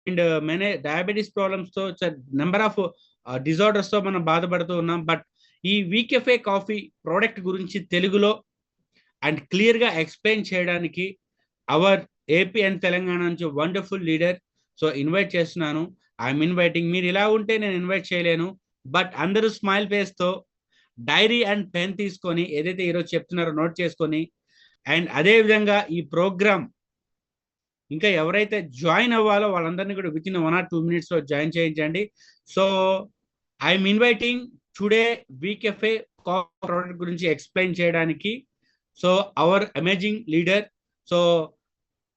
And many diabetes problems తో number of disorders తో మనం బాధపడుతూ ఉన్నాం. బట్ ఈ వీకెఫే కాఫీ ప్రోడక్ట్ గురించి తెలుగులో అండ్ క్లియర్ గా ఎక్స్ప్లెయిన్ చేయడానికి అవర్ ఏపీ అండ్ తెలంగాణ నుంచి వండర్ఫుల్ లీడర్ సో ఇన్వైట్ చేస్తున్నాను. I'm inviting. మీరు ఇలా ఉంటే నేను ఇన్వైట్ చేయలేను. బట్ అందరూ స్మైల్ ఫేస్ తో డైరీ అండ్ పెన్ తీసుకొని ఏదైతే ఈరోజు చెప్తున్నారో నోట్ చేసుకొని, అండ్ అదే విధంగా ఈ ప్రోగ్రామ్ ఇంకా ఎవరైతే జాయిన్ అవ్వాలో వాళ్ళందరినీ కూడా విత్ ఇన్ 1 or 2 minutes లో జాయిన్ చేయించండి. సో ఐఎమ్ ఇన్వైటింగ్ టుడే వీకెఫే ప్రోడక్ట్ గురించి ఎక్స్ప్లెయిన్ చేయడానికి so our amazing leader so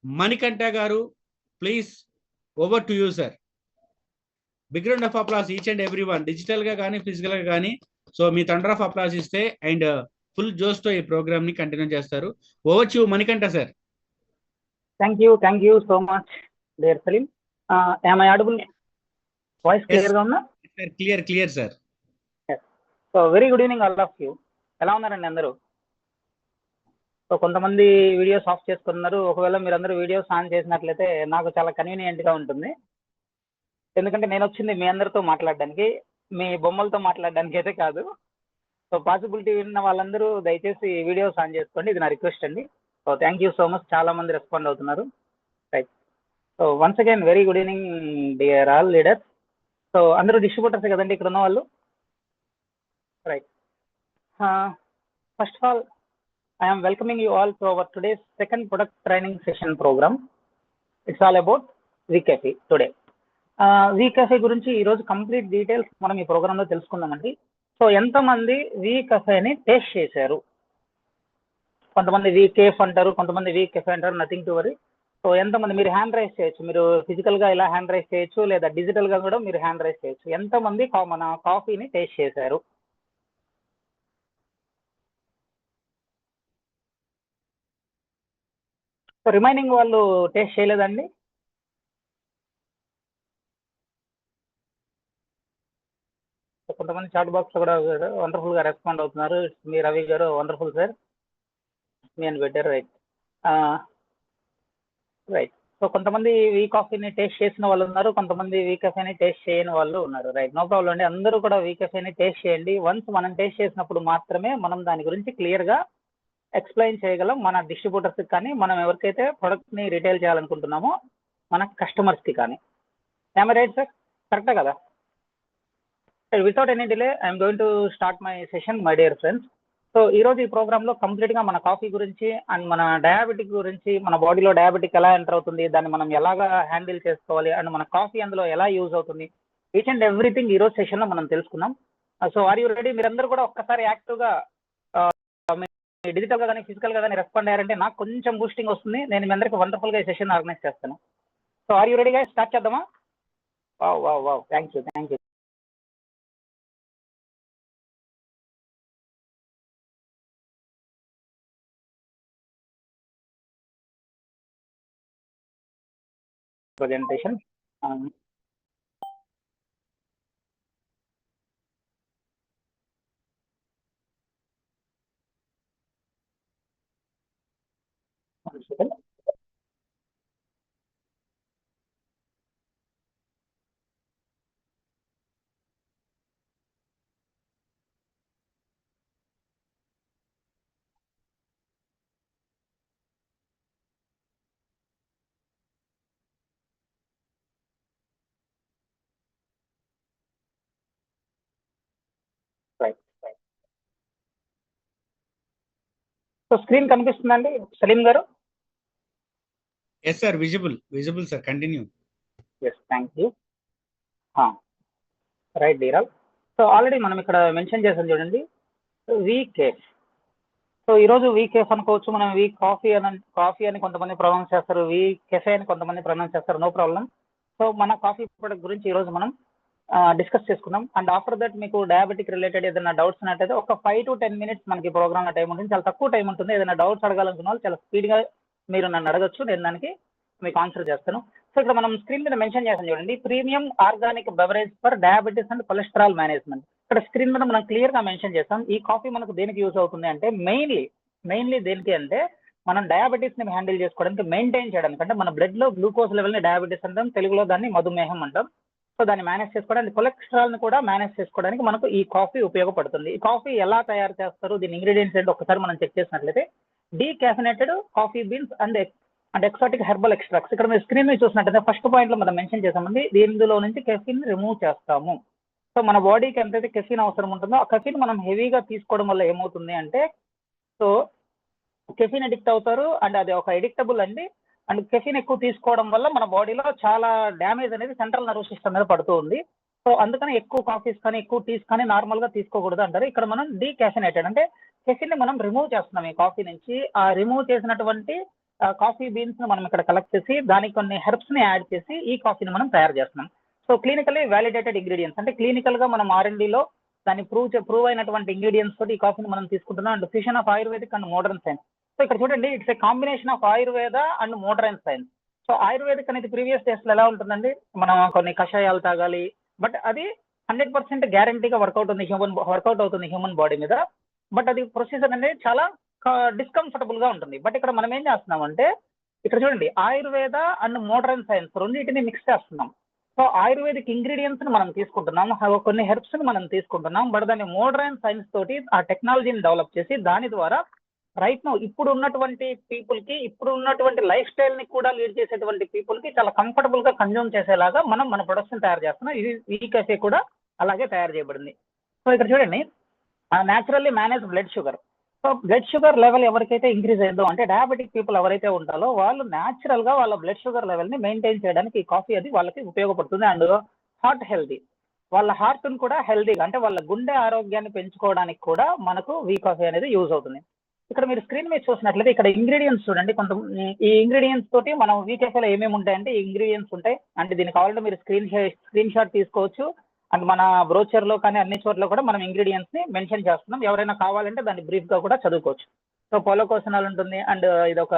Manikanta గారు, please over to you sir. Big round of applause each and every one, digital గా కానీ ఫిజికల్ గా కానీ. సో మీ థండర్ ఆఫ్ అప్లాస్ ఇస్తే అండ్ ఫుల్ జోస్ తో ఈ ప్రోగ్రామ్ ని కంటిన్యూ చేస్తారు. Over to you Manikanta sir. Thank you so much, dear Salim. Am I audible? Voice clear ga unna? Sir, clear sir. Yes. So very good evening all of you. ఎలా ఉన్నారండి అందరూ? So కొంతమంది videos of చేసుకున్నారు. ఒకవేళ మీరు అందరూ videos on చేసినట్లయితే నాకు చాలా కన్వీనియంట్ గా ఉంటుంది. ఎందుకంటే నేను వచ్చింది మీ అందరితో మాట్లాడడానికి, మీ బొమ్మలతో మాట్లాడడానికి అయితే కాదు. సో పాసిబిలిటీ ఉన్న వాళ్ళందరూ దయచేసి వీడియోస్ ఆన్ చేసుకోండి. ఇది నా రిక్వెస్ట్ అండి. So thank you so much. చాలా మంది రెస్పాండ్ అవుతున్నారు. Right. So once again very good evening dear all leaders. So అందరూ డిస్ట్రిబ్యూటర్స్ కదండి ఇక్కడ ఉన్న వాళ్ళు? Right. First of all I am welcoming you all to our today's second product training session program. It's all about VCafe today. VCafe గురించి ఈరోజు complete details మనం ఈ ప్రోగ్రాంలో తెలుసుకుందామండి. సో ఎంతమంది VCafe ని టేస్ట్ చేశారు? కొంతమంది VCafe అంటారు, కొంతమంది VCafe అంటారు. Nothing to worry. సో ఎంతమంది మీరు హ్యాండ్ రైజ్ చేయొచ్చు. మీరు ఫిజికల్ గా ఇలా హ్యాండ్ రైజ్ చేయొచ్చు, లేదా డిజిటల్ గా కూడా మీరు హ్యాండ్ రైజ్ చేయొచ్చు. ఎంతమంది మన కాఫీని టేస్ట్ చేశారు? సో రిమైనింగ్ వాళ్ళు టేస్ట్ చేయలేదండి? కొంతమంది చాట్ బాక్స్ కూడా వండర్ఫుల్ గా రెస్పాండ్ అవుతున్నారు. మీ రవి గారు వండర్ఫుల్ సార్ మీ అని పెట్టారు. రైట్. రైట్. సో కొంతమంది VCafe టేస్ట్ చేసిన వాళ్ళు ఉన్నారు, కొంతమంది VCafe టేస్ట్ చేయని వాళ్ళు ఉన్నారు. రైట్, నో ప్రాబ్లం అండి. అందరూ కూడా VCafe టేస్ట్ చేయండి. వన్స్ మనం టేస్ట్ చేసినప్పుడు మాత్రమే మనం దాని గురించి క్లియర్ గా ఎక్స్ప్లెయిన్ చేయగలం మన డిస్ట్రిబ్యూటర్స్ కానీ, మనం ఎవరికైతే ప్రొడక్ట్ ని రిటైల్ చేయాలనుకుంటున్నామో మన కస్టమర్స్ కి కానీ. ఏమ రైట్ సార్? కరెక్టా కదా? Without any delay I'm going to start my session my dear friends. So ఈ రోజు ఈ ప్రోగ్రామ్ లో కంప్లీట్ గా మన కాఫీ గురించి అండ్ మన డయాబెటిక్ గురించి, మన బాడీలో డయాబెటిక్ ఎలా ఎంటర్ అవుతుంది, దాన్ని మనం ఎలాగా హ్యాండిల్ చేసుకోవాలి, అండ్ మన కాఫీ అందులో ఎలా యూజ్ అవుతుంది, ఈచ్ అండ్ ఎవ్రీథింగ్ ఈ రోజు సెషన్ లో మనం తెలుసుకున్నాం. So are you ready? మీరందరూ కూడా ఒక్కసారి యాక్టివ్ గా డిజిటల్ గా కానీ ఫిజికల్ గా కానీ రెస్పాండ్ అయ్యారంటే నాకు కొంచెం బూస్టింగ్ వస్తుంది. నేను మీ అందరికి వండర్ఫుల్ గా ఈ సెషన్ ఆర్గనైజ్ చేస్తాను. సో ఆర్ యూ రెడీ గా స్టార్ట్ చేద్దామా? Wow thank you. Presentation. One second. Right. So screen కనిపిస్తుందండి సలీం గారు? Yes sir, visible sir. Continue. Yes, thank you. Right డీరాల్. సో ఆల్రెడీ మనం ఇక్కడ మెన్షన్ చేసాం చూడండి, VCafe. సో ఈరోజు VCafe అనుకోవచ్చు, మనం కాఫీ అని కొంతమంది ప్రొనౌన్స్ చేస్తారు, VCafe అని కొంతమంది ప్రొనౌన్స్ చేస్తారు. No problem. సో మన కాఫీ ప్రొడక్ట్ గురించి ఈరోజు మనం డిస్కస్ చేసుకున్నాం. అండ్ ఆఫ్టర్ దట్ మీకు డయాబెటిక్ రిలేటెడ్ ఏదైనా డౌట్స్ ఉన్నట్టయితే ఒక 5 to 10 minutes మనకి ప్రోగ్రామ్ టైం ఉంటుంది. చాలా తక్కువ టైం ఉంటుంది. ఏదైనా డౌట్స్ అడగాలనుకున్న వాళ్ళు చాలా స్పీడ్గా మీరు నన్ను అడగచ్చు, నేను దానికి మీకు ఆన్సర్ చేస్తాను. సో ఇక్కడ మనం స్క్రీన్ మీద మెన్షన్ చేస్తాం చూడండి, premium organic beverage for diabetes and cholesterol management. ఇక్కడ స్క్రీన్ మీద మనం క్లియర్ గా మెన్షన్ చేస్తాం. ఈ కాఫీ మనకు దేనికి యూజ్ అవుతుంది అంటే మెయిన్లీ దేనికి అంటే మనం డయాబెటీస్ ని హ్యాండిల్ చేసుకోవడానికి, మెయింటైన్ చేయడానికి, అంటే మన బ్లడ్ లో గ్లూకోజ్ లెవెల్ ని డయాబెటీస్ అంటాం, తెలుగులో దాన్ని మధుమేహం అంటాం. సో దాన్ని మేనేజ్ చేసుకోవడానికి, కొలెస్ట్రాల్ ని కూడా మేనేజ్ చేసుకోవడానికి మనకు ఈ కాఫీ ఉపయోగపడుతుంది. ఈ కాఫీ ఎలా తయారు చేస్తారు, దీని ఇంగ్రీడియంట్స్ ఏంటి ఒకసారి మనం చెక్ చేసినట్లయితే, decaffeinated coffee beans and exotic herbal extracts. ఇక్కడ మీరు స్క్రీన్ మీద చూసినట్టయితే ఫస్ట్ పాయింట్ లో మనం మెన్షన్ చేసామండి, దీనిలో నుంచి కెఫిన్ రిమూవ్ చేస్తాము. సో మన బాడీకి ఎంతైతే కెఫిన్ అవసరం ఉంటుందో ఆ కెఫిన్ మనం హెవీగా తీసుకోవడం వల్ల ఏమవుతుంది అంటే, సో కెఫిన్ అడిక్ట్ అవుతారు, అండ్ అది ఒక ఎడిక్టబుల్ అండి. అండ్ కెఫిన్ ఎక్కువ తీసుకోవడం వల్ల మన బాడీలో చాలా డ్యామేజ్ అనేది సెంట్రల్ నర్వస్ సిస్టమ్ మీద పడుతూ ఉంది. సో అందుకని ఎక్కువ కాఫీస్ కానీ ఎక్కువ టీస్ కానీ నార్మల్ గా తీసుకోకూడదు అంటారు. ఇక్కడ మనం డీకాఫినేటెడ్ అంటే కెఫిన్ ని మనం రిమూవ్ చేస్తున్నాం ఈ కాఫీ నుంచి. ఆ రిమూవ్ చేసినటువంటి కాఫీ బీన్స్ ని మనం ఇక్కడ కలెక్ట్ చేసి దానికి కొన్ని హెర్బ్స్ ని యాడ్ చేసి ఈ కాఫీని మనం తయారు చేస్తున్నాం. సో క్లినికల్లీ వ్యాలిడేటెడ్ ఇంగ్రీడియంట్స్, అంటే క్లినికల్ గా మనం R&D లో దాన్ని ప్రూవ్ అయినటువంటి ఇంగ్రీడియంట్స్ తోటి ఈ కాఫీని మనం తీసుకుంటున్నాం. And fusion of ayurvedic and modern science. So ఇక్కడ చూడండి, it's a combination of Ayurveda and modern science. So ayurvedic అనేది ప్రీవియస్ డేస్ లో ఎలా ఉంటుందండి, మనం కొన్ని కషాయాలు తాగాలి, బట్ అది 100% గ్యారంటీగా వర్కౌట్ అవుతుంది హ్యూమన్ బాడీ మీద. బట్ అది ప్రొసీజర్ అనేది చాలా డిస్కంఫర్టబుల్ గా ఉంటుంది. బట్ ఇక్కడ మనం ఏం చేస్తున్నామంటే, ఇక్కడ చూడండి, ఆయుర్వేద అండ్ మోడర్న్ సైన్స్ రెండింటిని మిక్స్ చేస్తున్నాం. సో ఆయుర్వేదిక్ ఇంగ్రీడియంట్స్ ని మనం తీసుకుంటున్నాం, కొన్ని హెర్బ్స్ ని మనం తీసుకుంటున్నాం, బట్ దాన్ని మోడర్న్ సైన్స్ తోటి ఆ టెక్నాలజీని డెవలప్ చేసి దాని ద్వారా రైట్ నో ఇప్పుడు ఉన్నటువంటి పీపుల్ కి, ఇప్పుడు ఉన్నటువంటి లైఫ్ స్టైల్ ని కూడా లీడ్ చేసేటువంటి పీపుల్ కి చాలా కంఫర్టబుల్ గా కన్జ్యూమ్ చేసేలాగా మనం మన ప్రొడక్ట్స్ తయారు చేస్తున్నాం. ఇది ఈ కాఫీ కూడా అలాగే తయారు చేయబడింది. సో ఇక్కడ చూడండి, naturally manage blood sugar. So blood sugar level ఎవరికైతే ఇంక్రీజ్ అయిందో, అంటే డయాబెటిక్ పీపుల్ ఎవరైతే ఉంటారో వాళ్ళు న్యాచురల్ గా వాళ్ళ బ్లడ్ షుగర్ లెవెల్ ని మెయింటైన్ చేయడానికి ఈ కాఫీ అది వాళ్ళకి ఉపయోగపడుతుంది. అండ్ హార్ట్ హెల్దీ, వాళ్ళ హార్ట్ ని కూడా హెల్దీగా, అంటే వాళ్ళ గుండె ఆరోగ్యాన్ని పెంచుకోవడానికి కూడా మనకు ఈ కాఫీ అనేది యూజ్ అవుతుంది. ఇక్కడ మీరు స్క్రీన్ మీద చూసినట్లయితే ఇక్కడ ఇంగ్రీడియంట్స్ చూడండి. ఈ ఇంగ్రీడియంట్స్ తోటి మనం ఈ కాఫీలో ఏమేమి ఉంటాయంటే ఈ ఇంగ్రీడియంట్స్ ఉంటాయి. అంటే దీనికి కావాలంటే మీరు స్క్రీన్ షాట్ తీసుకోవచ్చు. అండ్ మన బ్రోచర్ లో కానీ అన్ని చోట్ల కూడా మనం ఇంగ్రీడియంట్స్ ని మెన్షన్ చేస్తున్నాం. ఎవరైనా కావాలంటే దాన్ని బ్రీఫ్ గా కూడా చదువుకోవచ్చు. సో పోలోకోసినాల్ ఉంటుంది, అండ్ ఇది ఒక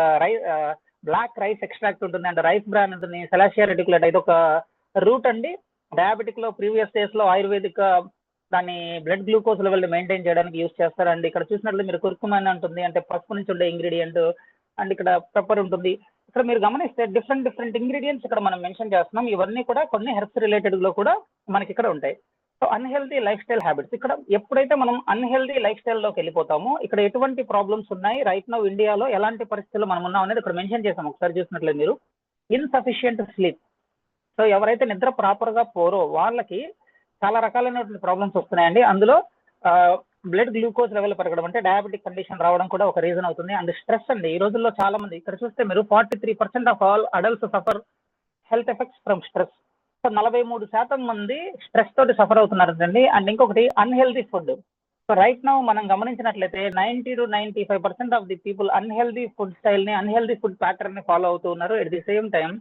బ్లాక్ రైస్ ఎక్స్ట్రాక్ట్ ఉంటుంది, అండ్ రైస్ బ్రాన్ ఉంటుంది, సెలాసియా రెటికులేటా ఇది ఒక రూట్ అండి. డయాబెటిక్ లో ప్రీవియస్ డేస్ లో ఆయుర్వేదిక్ దాన్ని బ్లడ్ గ్లూకోజ్ లెవెల్ మెయింటైన్ చేయడానికి యూజ్ చేస్తారు. అండ్ ఇక్కడ చూసినట్లు మీరు కుర్కుమన్ ఉంటుంది, అంటే పసుపు నుంచి ఉండే ఇంగ్రీడియంట్. అండ్ ఇక్కడ పెప్పర్ ఉంటుంది. ఇక్కడ మీరు గమనిస్తే డిఫరెంట్ ఇంగ్రీడియంట్స్ ఇక్కడ మనం మెన్షన్ చేస్తున్నాం. ఇవన్నీ కూడా కొన్ని హెర్బ్స్ రిలేటెడ్ లో కూడా మనకి ఇక్కడ ఉంటాయి. So unhealthy life style habits, ఇక్కడ ఎప్పుడైతే మనం అన్హెల్దీ లైఫ్ స్టైల్ లోకి వెళ్ళిపోతామో ఇక్కడ ఎటువంటి ప్రాబ్లమ్స్ ఉన్నాయి, రైట్ నౌ ఇండియాలో ఎలాంటి పరిస్థితుల్లో మనం ఉన్నాం అనేది ఇక్కడ మెన్షన్ చేసాం. ఒకసారి చూసినట్లయితే మీరు ఇన్సఫిషియంట్ స్లీప్. సో ఎవరైతే నిద్ర ప్రాపర్ గా పోరో వాళ్ళకి చాలా రకాలైనటువంటి ప్రాబ్లమ్స్ వస్తున్నాయండి. అందులో బ్లడ్ గ్లూకోజ్ లెవెల్ పెరగడం, అంటే డయాబెటిక్ కండిషన్ రావడం కూడా ఒక రీజన్ అవుతుంది. అండ్ స్ట్రెస్ అండి, ఈ రోజుల్లో చాలా మంది ఇక్కడ చూస్తే మీరు 43% of all adults suffer health effects from stress. So 43% మంది స్ట్రెస్ తోటి సఫర్ అవుతున్నారండి. అండ్ ఇంకొకటి unhealthy food. So right now మనం గమనించినట్లయితే 90 to 95% of the people unhealthy food style ని, అన్హెల్దీ ఫుడ్ ప్యాటర్న్ ని ఫాలో అవుతూ ఉన్నారు. At the same time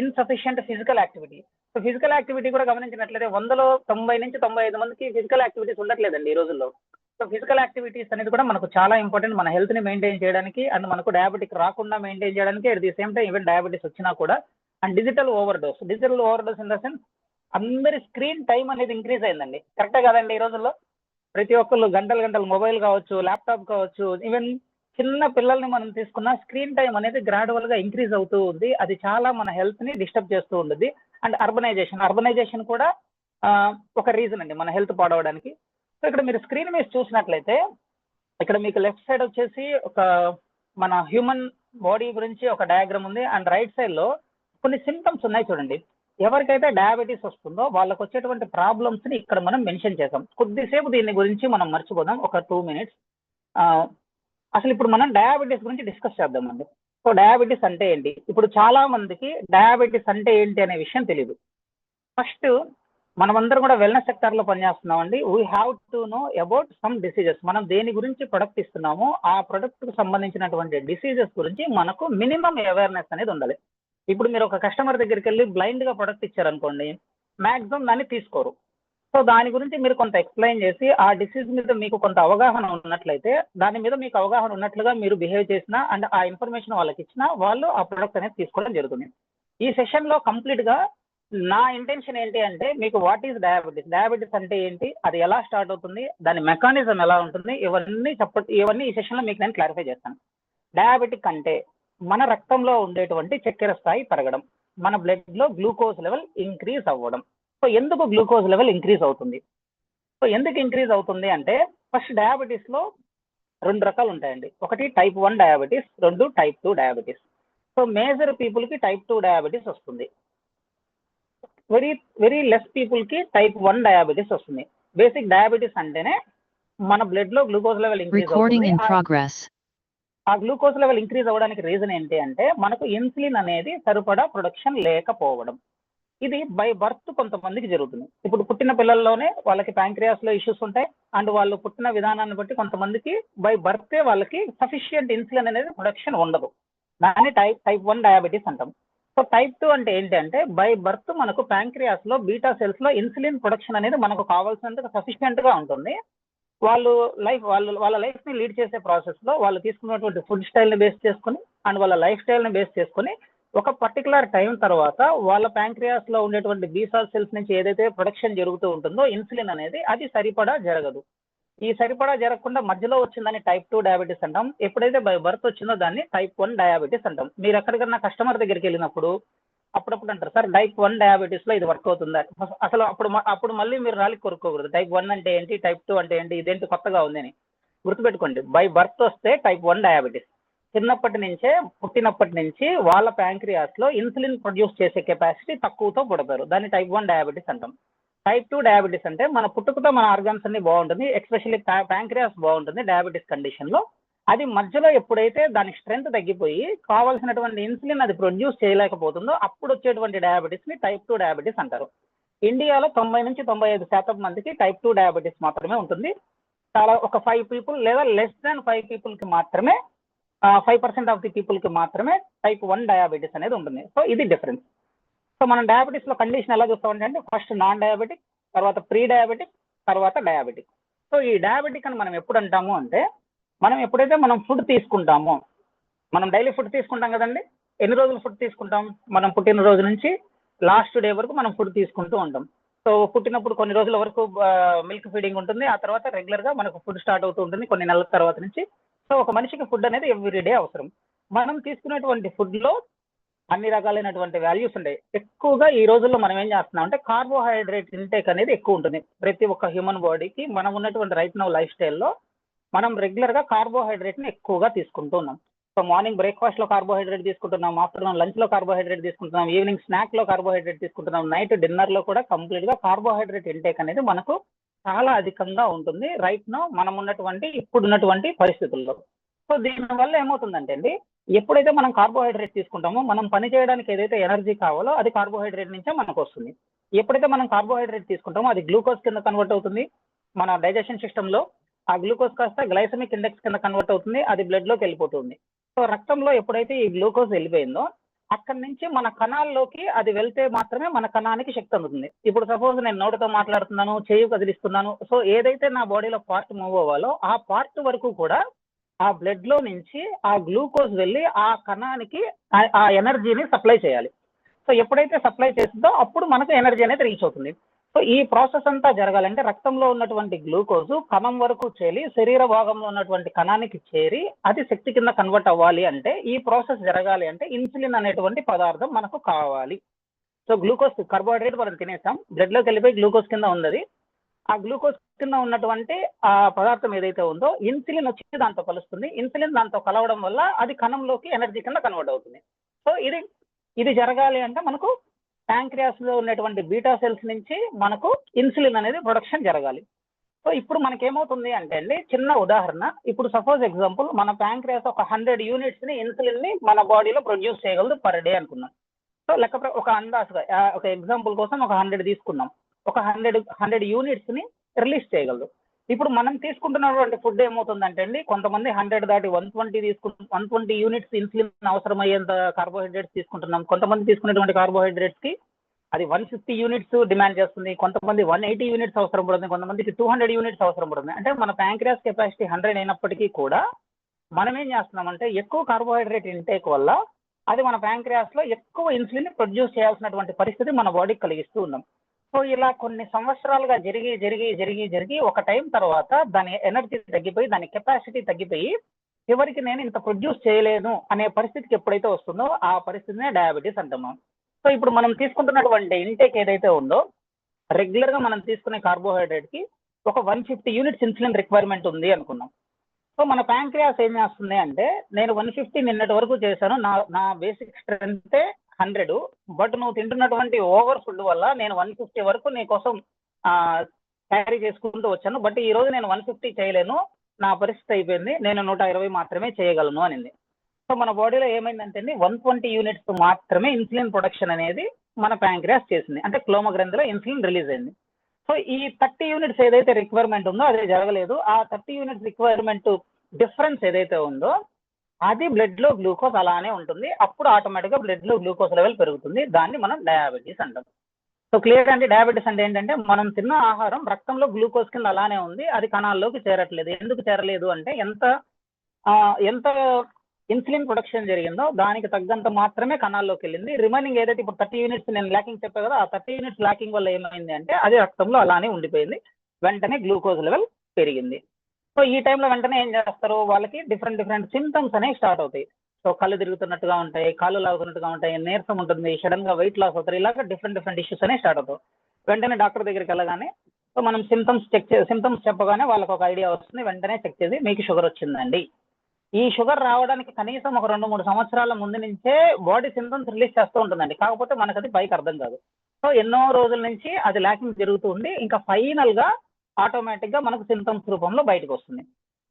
insufficient physical activity. So physical activity కూడా గమనించినట్లయితే 100లో 90 నుంచి 95 మందికి ఫిజికల్ యాక్టివిటీస్ ఉండట్లేదండి ఈ రోజుల్లో. సో ఫిజికల్ యాక్టివిటీస్ అనేది కూడా మనకు చాలా ఇంపార్టెంట్ మన హెల్త్ ని మెయింటైన్ చేయడానికి, అండ్ మనకు డయాబెటిక్ రాకుండా మెయింటైన్ చేయడానికి. At the same time even diabetes వచ్చినా కూడా. And digital overdose in the sense అందరి స్క్రీన్ టైం అనేది ఇంక్రీజ్ అయిందండి. కరెక్టే కదండి, ఈ రోజుల్లో ప్రతి ఒక్కళ్ళు గంటలు మొబైల్ కావచ్చు, ల్యాప్టాప్ కావచ్చు, ఈవెన్ చిన్న పిల్లల్ని మనం తీసుకున్న స్క్రీన్ టైం అనేది గ్రాడ్యువల్ గా ఇంక్రీజ్ అవుతూ ఉంది. అది చాలా మన హెల్త్ ని డిస్టర్బ్ చేస్తూ ఉంటుంది. అండ్ అర్బనైజేషన్ కూడా ఒక రీజన్ అండి మన హెల్త్ పాడవడానికి. సో ఇక్కడ మీరు స్క్రీన్ మీద చూసినట్లయితే ఇక్కడ మీకు లెఫ్ట్ సైడ్ వచ్చేసి ఒక మన హ్యూమన్ బాడీ గురించి ఒక డయాగ్రామ్ ఉంది. అండ్ రైట్ సైడ్ లో కొన్ని సింటమ్స్ ఉన్నాయి చూడండి. ఎవరికైతే డయాబెటీస్ వస్తుందో వాళ్ళకి వచ్చేటువంటి ప్రాబ్లమ్స్ ని ఇక్కడ మనం మెన్షన్ చేసాం. కొద్దిసేపు దీని గురించి మనం మర్చిపోదాం, ఒక 2 minutes. అసలు ఇప్పుడు మనం డయాబెటీస్ గురించి డిస్కస్ చేద్దామండి. సో డయాబెటీస్ అంటే ఏంటి, ఇప్పుడు చాలా మందికి డయాబెటీస్ అంటే ఏంటి అనే విషయం తెలియదు. ఫస్ట్ మనమందరం కూడా వెల్నెస్ సెక్టర్ లో పనిచేస్తున్నామండి. We have to know about some diseases. మనం దేని గురించి ప్రొడక్ట్ ఇస్తున్నామో ఆ ప్రొడక్ట్ కు సంబంధించినటువంటి డిసీజెస్ గురించి మనకు మినిమం అవేర్నెస్ అనేది ఉండాలి. ఇప్పుడు మీరు ఒక కస్టమర్ దగ్గరికి వెళ్ళి బ్లైండ్ గా ప్రొడక్ట్ ఇచ్చారనుకోండి, మాక్సిమం దాన్ని తీసుకోరు. సో దాని గురించి మీరు కొంత ఎక్స్ప్లెయిన్ చేసి ఆ డిసీజ్ మీద మీకు కొంత అవగాహన ఉన్నట్లయితే, దాని మీద మీకు అవగాహన ఉన్నట్లుగా మీరు బిహేవ్ చేసినా అండ్ ఆ ఇన్ఫర్మేషన్ వాళ్ళకి ఇచ్చినా వాళ్ళు ఆ ప్రొడక్ట్ అనేది తీసుకోవడం జరుగుతుంది. ఈ సెషన్ లో కంప్లీట్ గా నా ఇంటెన్షన్ ఏంటి అంటే, మీకు వాట్ ఈస్ డయాబెటీస్ అంటే ఏంటి, అది ఎలా స్టార్ట్ అవుతుంది, దాని మెకానిజం ఎలా ఉంటుంది, ఇవన్నీ ఈ సెషన్ లో మీకు నేను క్లారిఫై చేస్తాను. డయాబెటిక్ అంటే మన రక్తంలో ఉండేటువంటి చక్కెర స్థాయి పెరగడం, మన బ్లడ్ లో గ్లూకోజ్ లెవెల్ ఇంక్రీజ్ అవ్వడం. సో ఎందుకు గ్లూకోజ్ లెవెల్ ఇంక్రీజ్ అవుతుంది? సో ఎందుకు ఇంక్రీజ్ అవుతుంది అంటే ఫస్ట్ డయాబెటీస్ లో 2 రకాలు ఉంటాయండి. ఒకటి type 1 diabetes, 2 type 2 diabetes. So major people కి టైప్ 2 డయాబెటీస్ వస్తుంది. వెరీ వెరీ లెస్ పీపుల్ కి టైప్ 1 డయాబెటీస్ వస్తుంది. బేసిక్ డయాబెటీస్ అంటేనే మన బ్లడ్ లో glucose level increase Recording in అవుతుంది. progress. ఆ గ్లూకోజ్ లెవెల్ ఇంక్రీజ్ అవ్వడానికి రీజన్ ఏంటి అంటే మనకు ఇన్సులిన్ అనేది సరిపడా ప్రొడక్షన్ లేకపోవడం. ఇది బై బర్త్ కొంతమందికి జరుగుతుంది. ఇప్పుడు పుట్టిన పిల్లల్లోనే వాళ్ళకి ప్యాంక్రియాస్ లో ఇష్యూస్ ఉంటాయి. అండ్ వాళ్ళు పుట్టిన విధానాన్ని బట్టి కొంతమందికి బై బర్తే వాళ్ళకి సఫిషియంట్ ఇన్సులిన్ అనేది ప్రొడక్షన్ ఉండదు. దాన్ని టైప్ 1 డయాబెటీస్ అంటాం. సో టైప్ 2 అంటే ఏంటి అంటే బై బర్త్ మనకు ప్యాంక్రియాస్ లో బీటా సెల్స్ లో ఇన్సులిన్ ప్రొడక్షన్ అనేది మనకు కావాల్సినంత సఫిషియంట్ గా ఉంటుంది. వాళ్ళ లైఫ్ ని లీడ్ చేసే ప్రాసెస్ లో వాళ్ళు తీసుకున్నటువంటి ఫుడ్ స్టైల్ ని బేస్ చేసుకుని అండ్ వాళ్ళ లైఫ్ స్టైల్ ని బేస్ చేసుకుని ఒక పర్టికులర్ టైం తర్వాత వాళ్ళ ప్యాంక్రియాస్ లో ఉండేటువంటి బీసా సెల్స్ నుంచి ఏదైతే ప్రొడక్షన్ జరుగుతూ ఉంటుందో ఇన్సులిన్ అనేది అది సరిపడా జరగదు. ఈ సరిపడా జరగకుండా మధ్యలో వచ్చిందని టైప్ 2 డయాబెటీస్ అంటాం. ఎప్పుడైతే బై బర్త్ వచ్చిందో దాన్ని టైప్ 1 డయాబెటీస్ అంటాం. మీరు ఎక్కడికన్నా కస్టమర్ దగ్గరికి వెళ్ళినప్పుడు అప్పుడప్పుడు అంటారు, సార్ టైప్ 1 డయాబెటీస్ లో ఇది వర్క్ అవుతుందా? అసలు అప్పుడు మళ్ళీ మీరు రాలికి కొరుక్కోకూడదు. టైప్ 1 అంటే ఏంటి, టైప్ 2 అంటే ఏంటి, ఇదేంటి కొత్తగా ఉంది అని గుర్తుపెట్టుకోండి. బై బర్త్ వస్తే టైప్ 1 డయాబెటీస్. పుట్టినప్పటి నుంచి వాళ్ళ ప్యాంక్రియాస్ లో ఇన్సులిన్ ప్రొడ్యూస్ చేసే కెపాసిటీ తక్కువతో పుడతారు. దాన్ని టైప్ 1 డయాబెటీస్ అంటాం. టైప్ 2 డయాబెటీస్ అంటే మన పుట్టుకతో మన ఆర్గాన్స్ అన్ని బాగుంటుంది, ఎస్పెషల్లీ ప్యాంక్రియాస్ బాగుంటుంది డయాబెటీస్ కండిషన్ లో. అది మధ్యలో ఎప్పుడైతే దాని స్ట్రెంత్ తగ్గిపోయి కావాల్సినటువంటి ఇన్సులిన్ అది ప్రొడ్యూస్ చేయలేకపోతుందో అప్పుడు వచ్చేటువంటి డయాబెటీస్ ని టైప్ 2 డయాబెటీస్ అంటారు. ఇండియాలో 90 నుంచి 95% మందికి టైప్ 2 డయాబెటీస్ మాత్రమే ఉంటుంది. చాలా ఒక 5 పీపుల్ లేదా లెస్ దాన్ 5 పీపుల్ కి మాత్రమే 5% ఆఫ్ ది పీపుల్ కి మాత్రమే టైప్ 1 డయాబెటీస్ అనేది ఉంటుంది. సో ఇది డిఫరెన్స్. సో మనం డయాబెటీస్ లో కండిషన్ ఎలా చూస్తామంటే అంటే ఫస్ట్ నాన్ డయాబెటిక్, తర్వాత ప్రీ డయాబెటిక్, తర్వాత డయాబెటిక్. సో ఈ డయాబెటిక్ అని మనం ఎప్పుడు అంటాము అంటే మనం ఎప్పుడైతే మనం ఫుడ్ తీసుకుంటామో, మనం డైలీ ఫుడ్ తీసుకుంటాం కదండి. ఎన్ని రోజులు ఫుడ్ తీసుకుంటాం? మనం పుట్టినరోజు నుంచి లాస్ట్ డే వరకు మనం ఫుడ్ తీసుకుంటూ ఉంటాం. సో పుట్టినప్పుడు కొన్ని రోజుల వరకు మిల్క్ ఫీడింగ్ ఉంటుంది. ఆ తర్వాత రెగ్యులర్ గా మనకు ఫుడ్ స్టార్ట్ అవుతూ ఉంటుంది కొన్ని నెలల తర్వాత నుంచి. సో ఒక మనిషికి ఫుడ్ అనేది ఎవ్రీ డే అవసరం. మనం తీసుకునేటువంటి ఫుడ్ లో అన్ని రకాలైనటువంటి వాల్యూస్ ఉంటాయి. ఎక్కువగా ఈ రోజుల్లో మనం ఏం చేస్తున్నాం అంటే కార్బోహైడ్రేట్ ఇంటేక్ అనేది ఎక్కువ ఉంటుంది. ప్రతి ఒక్క హ్యూమన్ బాడీకి మనం ఉన్నటువంటి రైట్ నౌ లైఫ్ స్టైల్లో మనం రెగ్యులర్ గా కార్బోహైడ్రేట్ ని ఎక్కువగా తీసుకుంటూ ఉన్నాం. సో మార్నింగ్ బ్రేక్ఫాస్ట్ లో కార్బోహైడ్రేట్ తీసుకుంటున్నాం, ఆఫ్టర్నూన్ లంచ్ లో కార్బోహైడ్రేట్ తీసుకుంటున్నాం, ఈవినింగ్ స్నాక్ లో కార్బోహైడ్రేట్ తీసుకుంటున్నాం, నైట్ డిన్నర్ లో కూడా కంప్లీట్ గా కార్బోహైడ్రేట్ ఇంటేక్ అనేది మనకు చాలా అధికంగా ఉంటుంది రైట్ నౌ మనం ఇప్పుడున్నటువంటి పరిస్థితుల్లో. సో దీనివల్ల ఏమవుతుందంటే అండి, ఎప్పుడైతే మనం కార్బోహైడ్రేట్ తీసుకుంటామో మనం పని చేయడానికి ఏదైతే ఎనర్జీ కావాలో అది కార్బోహైడ్రేట్ నుంచే మనకు వస్తుంది. ఎప్పుడైతే మనం కార్బోహైడ్రేట్ తీసుకుంటామో అది గ్లూకోజ్ కింద కన్వర్ట్ అవుతుంది మన డైజెషన్ సిస్టమ్ లో. ఆ గ్లూకోజ్ కాస్త గ్లైసమిక్ ఇండెక్స్ కింద కన్వర్ట్ అవుతుంది, అది బ్లడ్ లోకి వెళ్ళిపోతుంది. సో రక్తంలో ఎప్పుడైతే ఈ గ్లూకోజ్ వెళ్ళిపోయిందో అక్కడి నుంచి మన కణాల్లోకి అది వెళ్తే మాత్రమే మన కణానికి శక్తి అందుతుంది. ఇప్పుడు సపోజ్ నేను నోటితో మాట్లాడుతున్నాను, చేయి కదిలిస్తున్నాను, సో ఏదైతే నా బాడీలో పార్ట్ మూవ్ అవ్వాలో ఆ పార్ట్ వరకు కూడా ఆ బ్లడ్ లో నుంచి ఆ గ్లూకోజ్ వెళ్ళి ఆ కణానికి ఆ ఎనర్జీని సప్లై చేయాలి. సో ఎప్పుడైతే సప్లై చేస్తుందో అప్పుడు మనకు ఎనర్జీ అనేది రీచ్ అవుతుంది. సో ఈ ప్రాసెస్ అంతా జరగాలంటే రక్తంలో ఉన్నటువంటి గ్లూకోజ్ కణం వరకు చేరి శరీర భాగంలో ఉన్నటువంటి కణానికి చేరి అది శక్తి కింద కన్వర్ట్ అవ్వాలి అంటే ఈ ప్రాసెస్ జరగాలి అంటే ఇన్సులిన్ అనేటువంటి పదార్థం మనకు కావాలి. సో గ్లూకోజ్ కార్బోహైడ్రేట్ మనం తినేసాం, బ్లడ్ లోకి వెళ్ళిపోయి గ్లూకోజ్ కింద ఉన్నది. ఆ గ్లూకోజ్ కింద ఉన్నటువంటి ఆ పదార్థం ఏదైతే ఉందో ఇన్సులిన్ వచ్చి దాంతో కలుస్తుంది. ఇన్సులిన్ దాంతో కలవడం వల్ల అది కణంలోకి ఎనర్జీ కింద కన్వర్ట్ అవుతుంది. సో ఇది జరగాలి అంటే మనకు ప్యాంక్రియాస్ లో ఉన్నటువంటి బీటా సెల్స్ నుంచి మనకు ఇన్సులిన్ అనేది ప్రొడక్షన్ జరగాలి. సో ఇప్పుడు మనకేమవుతుంది అంటే అండి, చిన్న ఉదాహరణ, ఇప్పుడు సపోజ్ ఎగ్జాంపుల్ మన ప్యాంక్రియాస్ ఒక 100 యూనిట్స్ ని ఇన్సులిన్ ని మన బాడీలో ప్రొడ్యూస్ చేయగలదు పర్ డే అనుకున్నాం. సో లెక్క ఒక అందాజుగా ఒక ఎగ్జాంపుల్ కోసం ఒక 100 తీసుకున్నాం, ఒక 100 యూనిట్స్ ని రిలీజ్ చేయగలదు. ఇప్పుడు మనం తీసుకుంటున్నటువంటి ఫుడ్ ఏమవుతుందంటే అండి, కొంతమంది 100 దాటి 120 యూనిట్స్ ఇన్సులిన్ అవసరమయ్యేంత కార్బోహైడ్రేట్స్ తీసుకుంటున్నాం. కొంతమంది తీసుకునేటువంటి కార్బోహైడ్రేట్స్ కి అది 150 యూనిట్స్ డిమాండ్ చేస్తుంది, కొంతమంది 180 యూనిట్స్ అవసరం పడుతుంది, కొంతమందికి 200 యూనిట్స్ అవసరం పడుతుంది. అంటే మన ప్యాంక్రియాస్ కెపాసిటీ 100 అయినప్పటికీ కూడా మనం ఏం చేస్తున్నామంటే ఎక్కువ కార్బోహైడ్రేట్ ఇంటేక్ వల్ల అది మన ప్యాంక్రియాస్ లో ఎక్కువ ఇన్సులిన్ ప్రొడ్యూస్ చేయాల్సినటువంటి పరిస్థితి మన బాడీకి కలిగిస్తూ ఉన్నాం. సో ఇలా కొన్ని సంవత్సరాలుగా జరిగి ఒక టైం తర్వాత దాని ఎనర్జీ తగ్గిపోయి దాని కెపాసిటీ తగ్గిపోయి చివరికి నేను ఇంత ప్రొడ్యూస్ చేయలేను అనే పరిస్థితికి ఎప్పుడైతే వస్తుందో ఆ పరిస్థితినే డయాబెటీస్ అంటున్నాం. సో ఇప్పుడు మనం తీసుకుంటున్నటువంటి ఇంటేక్ ఏదైతే ఉందో రెగ్యులర్ గా మనం తీసుకునే కార్బోహైడ్రేట్ కి ఒక 150 యూనిట్స్ ఇన్సులిన్ రిక్వైర్మెంట్ ఉంది అనుకున్నాం. సో మన ప్యాంక్రియాస్ ఏం చేస్తుంది అంటే నేను 150 నిన్నటి వరకు చేశాను, నా బేసిక్ స్ట్రెంత్ 100, బట్ నువ్వు తింటున్నటువంటి ఓవర్ ఫుడ్ వల్ల నేను 150 వరకు నీ కోసం క్యారీ చేసుకుంటూ వచ్చాను, బట్ ఈ రోజు నేను 150 చేయలేను, నా పరిస్థితి అయిపోయింది, నేను 120 మాత్రమే చేయగలను అనింది. సో మన బాడీలో ఏమైందంటే 120 యూనిట్స్ మాత్రమే ఇన్సులిన్ ప్రొడక్షన్ అనేది మన ప్యాంక్రియాస్ చేసింది, అంటే క్లోమ గ్రంథిలో ఇన్సులిన్ రిలీజ్ అయింది. సో ఈ 30 యూనిట్స్ ఏదైతే రిక్వైర్మెంట్ ఉందో అదే జరగలేదు. ఆ 30 యూనిట్స్ రిక్వైర్మెంట్ డిఫరెన్స్ ఏదైతే ఉందో అది బ్లడ్ లో గ్లూకోజ్ అలానే ఉంటుంది, అప్పుడు ఆటోమేటిక్ గా బ్లడ్ లో గ్లూకోజ్ లెవెల్ పెరుగుతుంది, దాన్ని మనం డయాబెటీస్ అంటాం. సో క్లియర్ అంటే డయాబెటీస్ అంటే ఏంటంటే మనం తిన్న ఆహారం రక్తంలో గ్లూకోజ్ కింద అలానే ఉంది, అది కణాల్లోకి చేరట్లేదు. ఎందుకు చేరలేదు అంటే ఎంత ఇన్సులిన్ ప్రొడక్షన్ జరిగిందో దానికి తగ్గంత మాత్రమే కణాల్లోకి వెళ్ళింది. రిమైనింగ్ ఏదైతే ఇప్పుడు 30 యూనిట్స్ నేను ల్యాకింగ్ చెప్పాను కదా, ఆ 30 యూనిట్స్ ల్యాకింగ్ వల్ల ఏమైంది అంటే అది రక్తంలో అలానే ఉండిపోయింది, వెంటనే గ్లూకోజ్ లెవెల్ పెరిగింది. సో ఈ టైంలో వెంటనే ఏం చేస్తారు, వాళ్ళకి డిఫరెంట్ సింటమ్స్ అనేవి స్టార్ట్ అవుతాయి. సో కళ్ళు తిరుగుతున్నట్టుగా ఉంటాయి, కాళ్ళు లాగుతున్నట్టుగా ఉంటాయి, నీరసం ఉంటుంది, సడన్ గా వెయిట్ లాస్ అవుతారు, ఇలాగ డిఫరెంట్ ఇష్యూస్ అనేవి స్టార్ట్ అవుతాయి. వెంటనే డాక్టర్ దగ్గరికి వెళ్ళగానే సో మనం సింటమ్స్ చెప్పగానే వాళ్ళకి ఒక ఐడియా వస్తుంది, వెంటనే చెక్ చేసి మీకు షుగర్ వచ్చిందండి. ఈ షుగర్ రావడానికి కనీసం ఒక 2-3 సంవత్సరాల ముందు నుంచే బాడీ సింటమ్స్ రిలీజ్ చేస్తూ ఉంటుందండి, కాకపోతే మనకు అది పైకి అర్థం కాదు. సో ఎన్నో రోజుల నుంచి అది ల్యాకింగ్ జరుగుతూ ఉంది, ఇంకా ఫైనల్ గా ఆటోమేటిక్ గా మనకు సింటమ్స్ రూపంలో బయటకు వస్తుంది.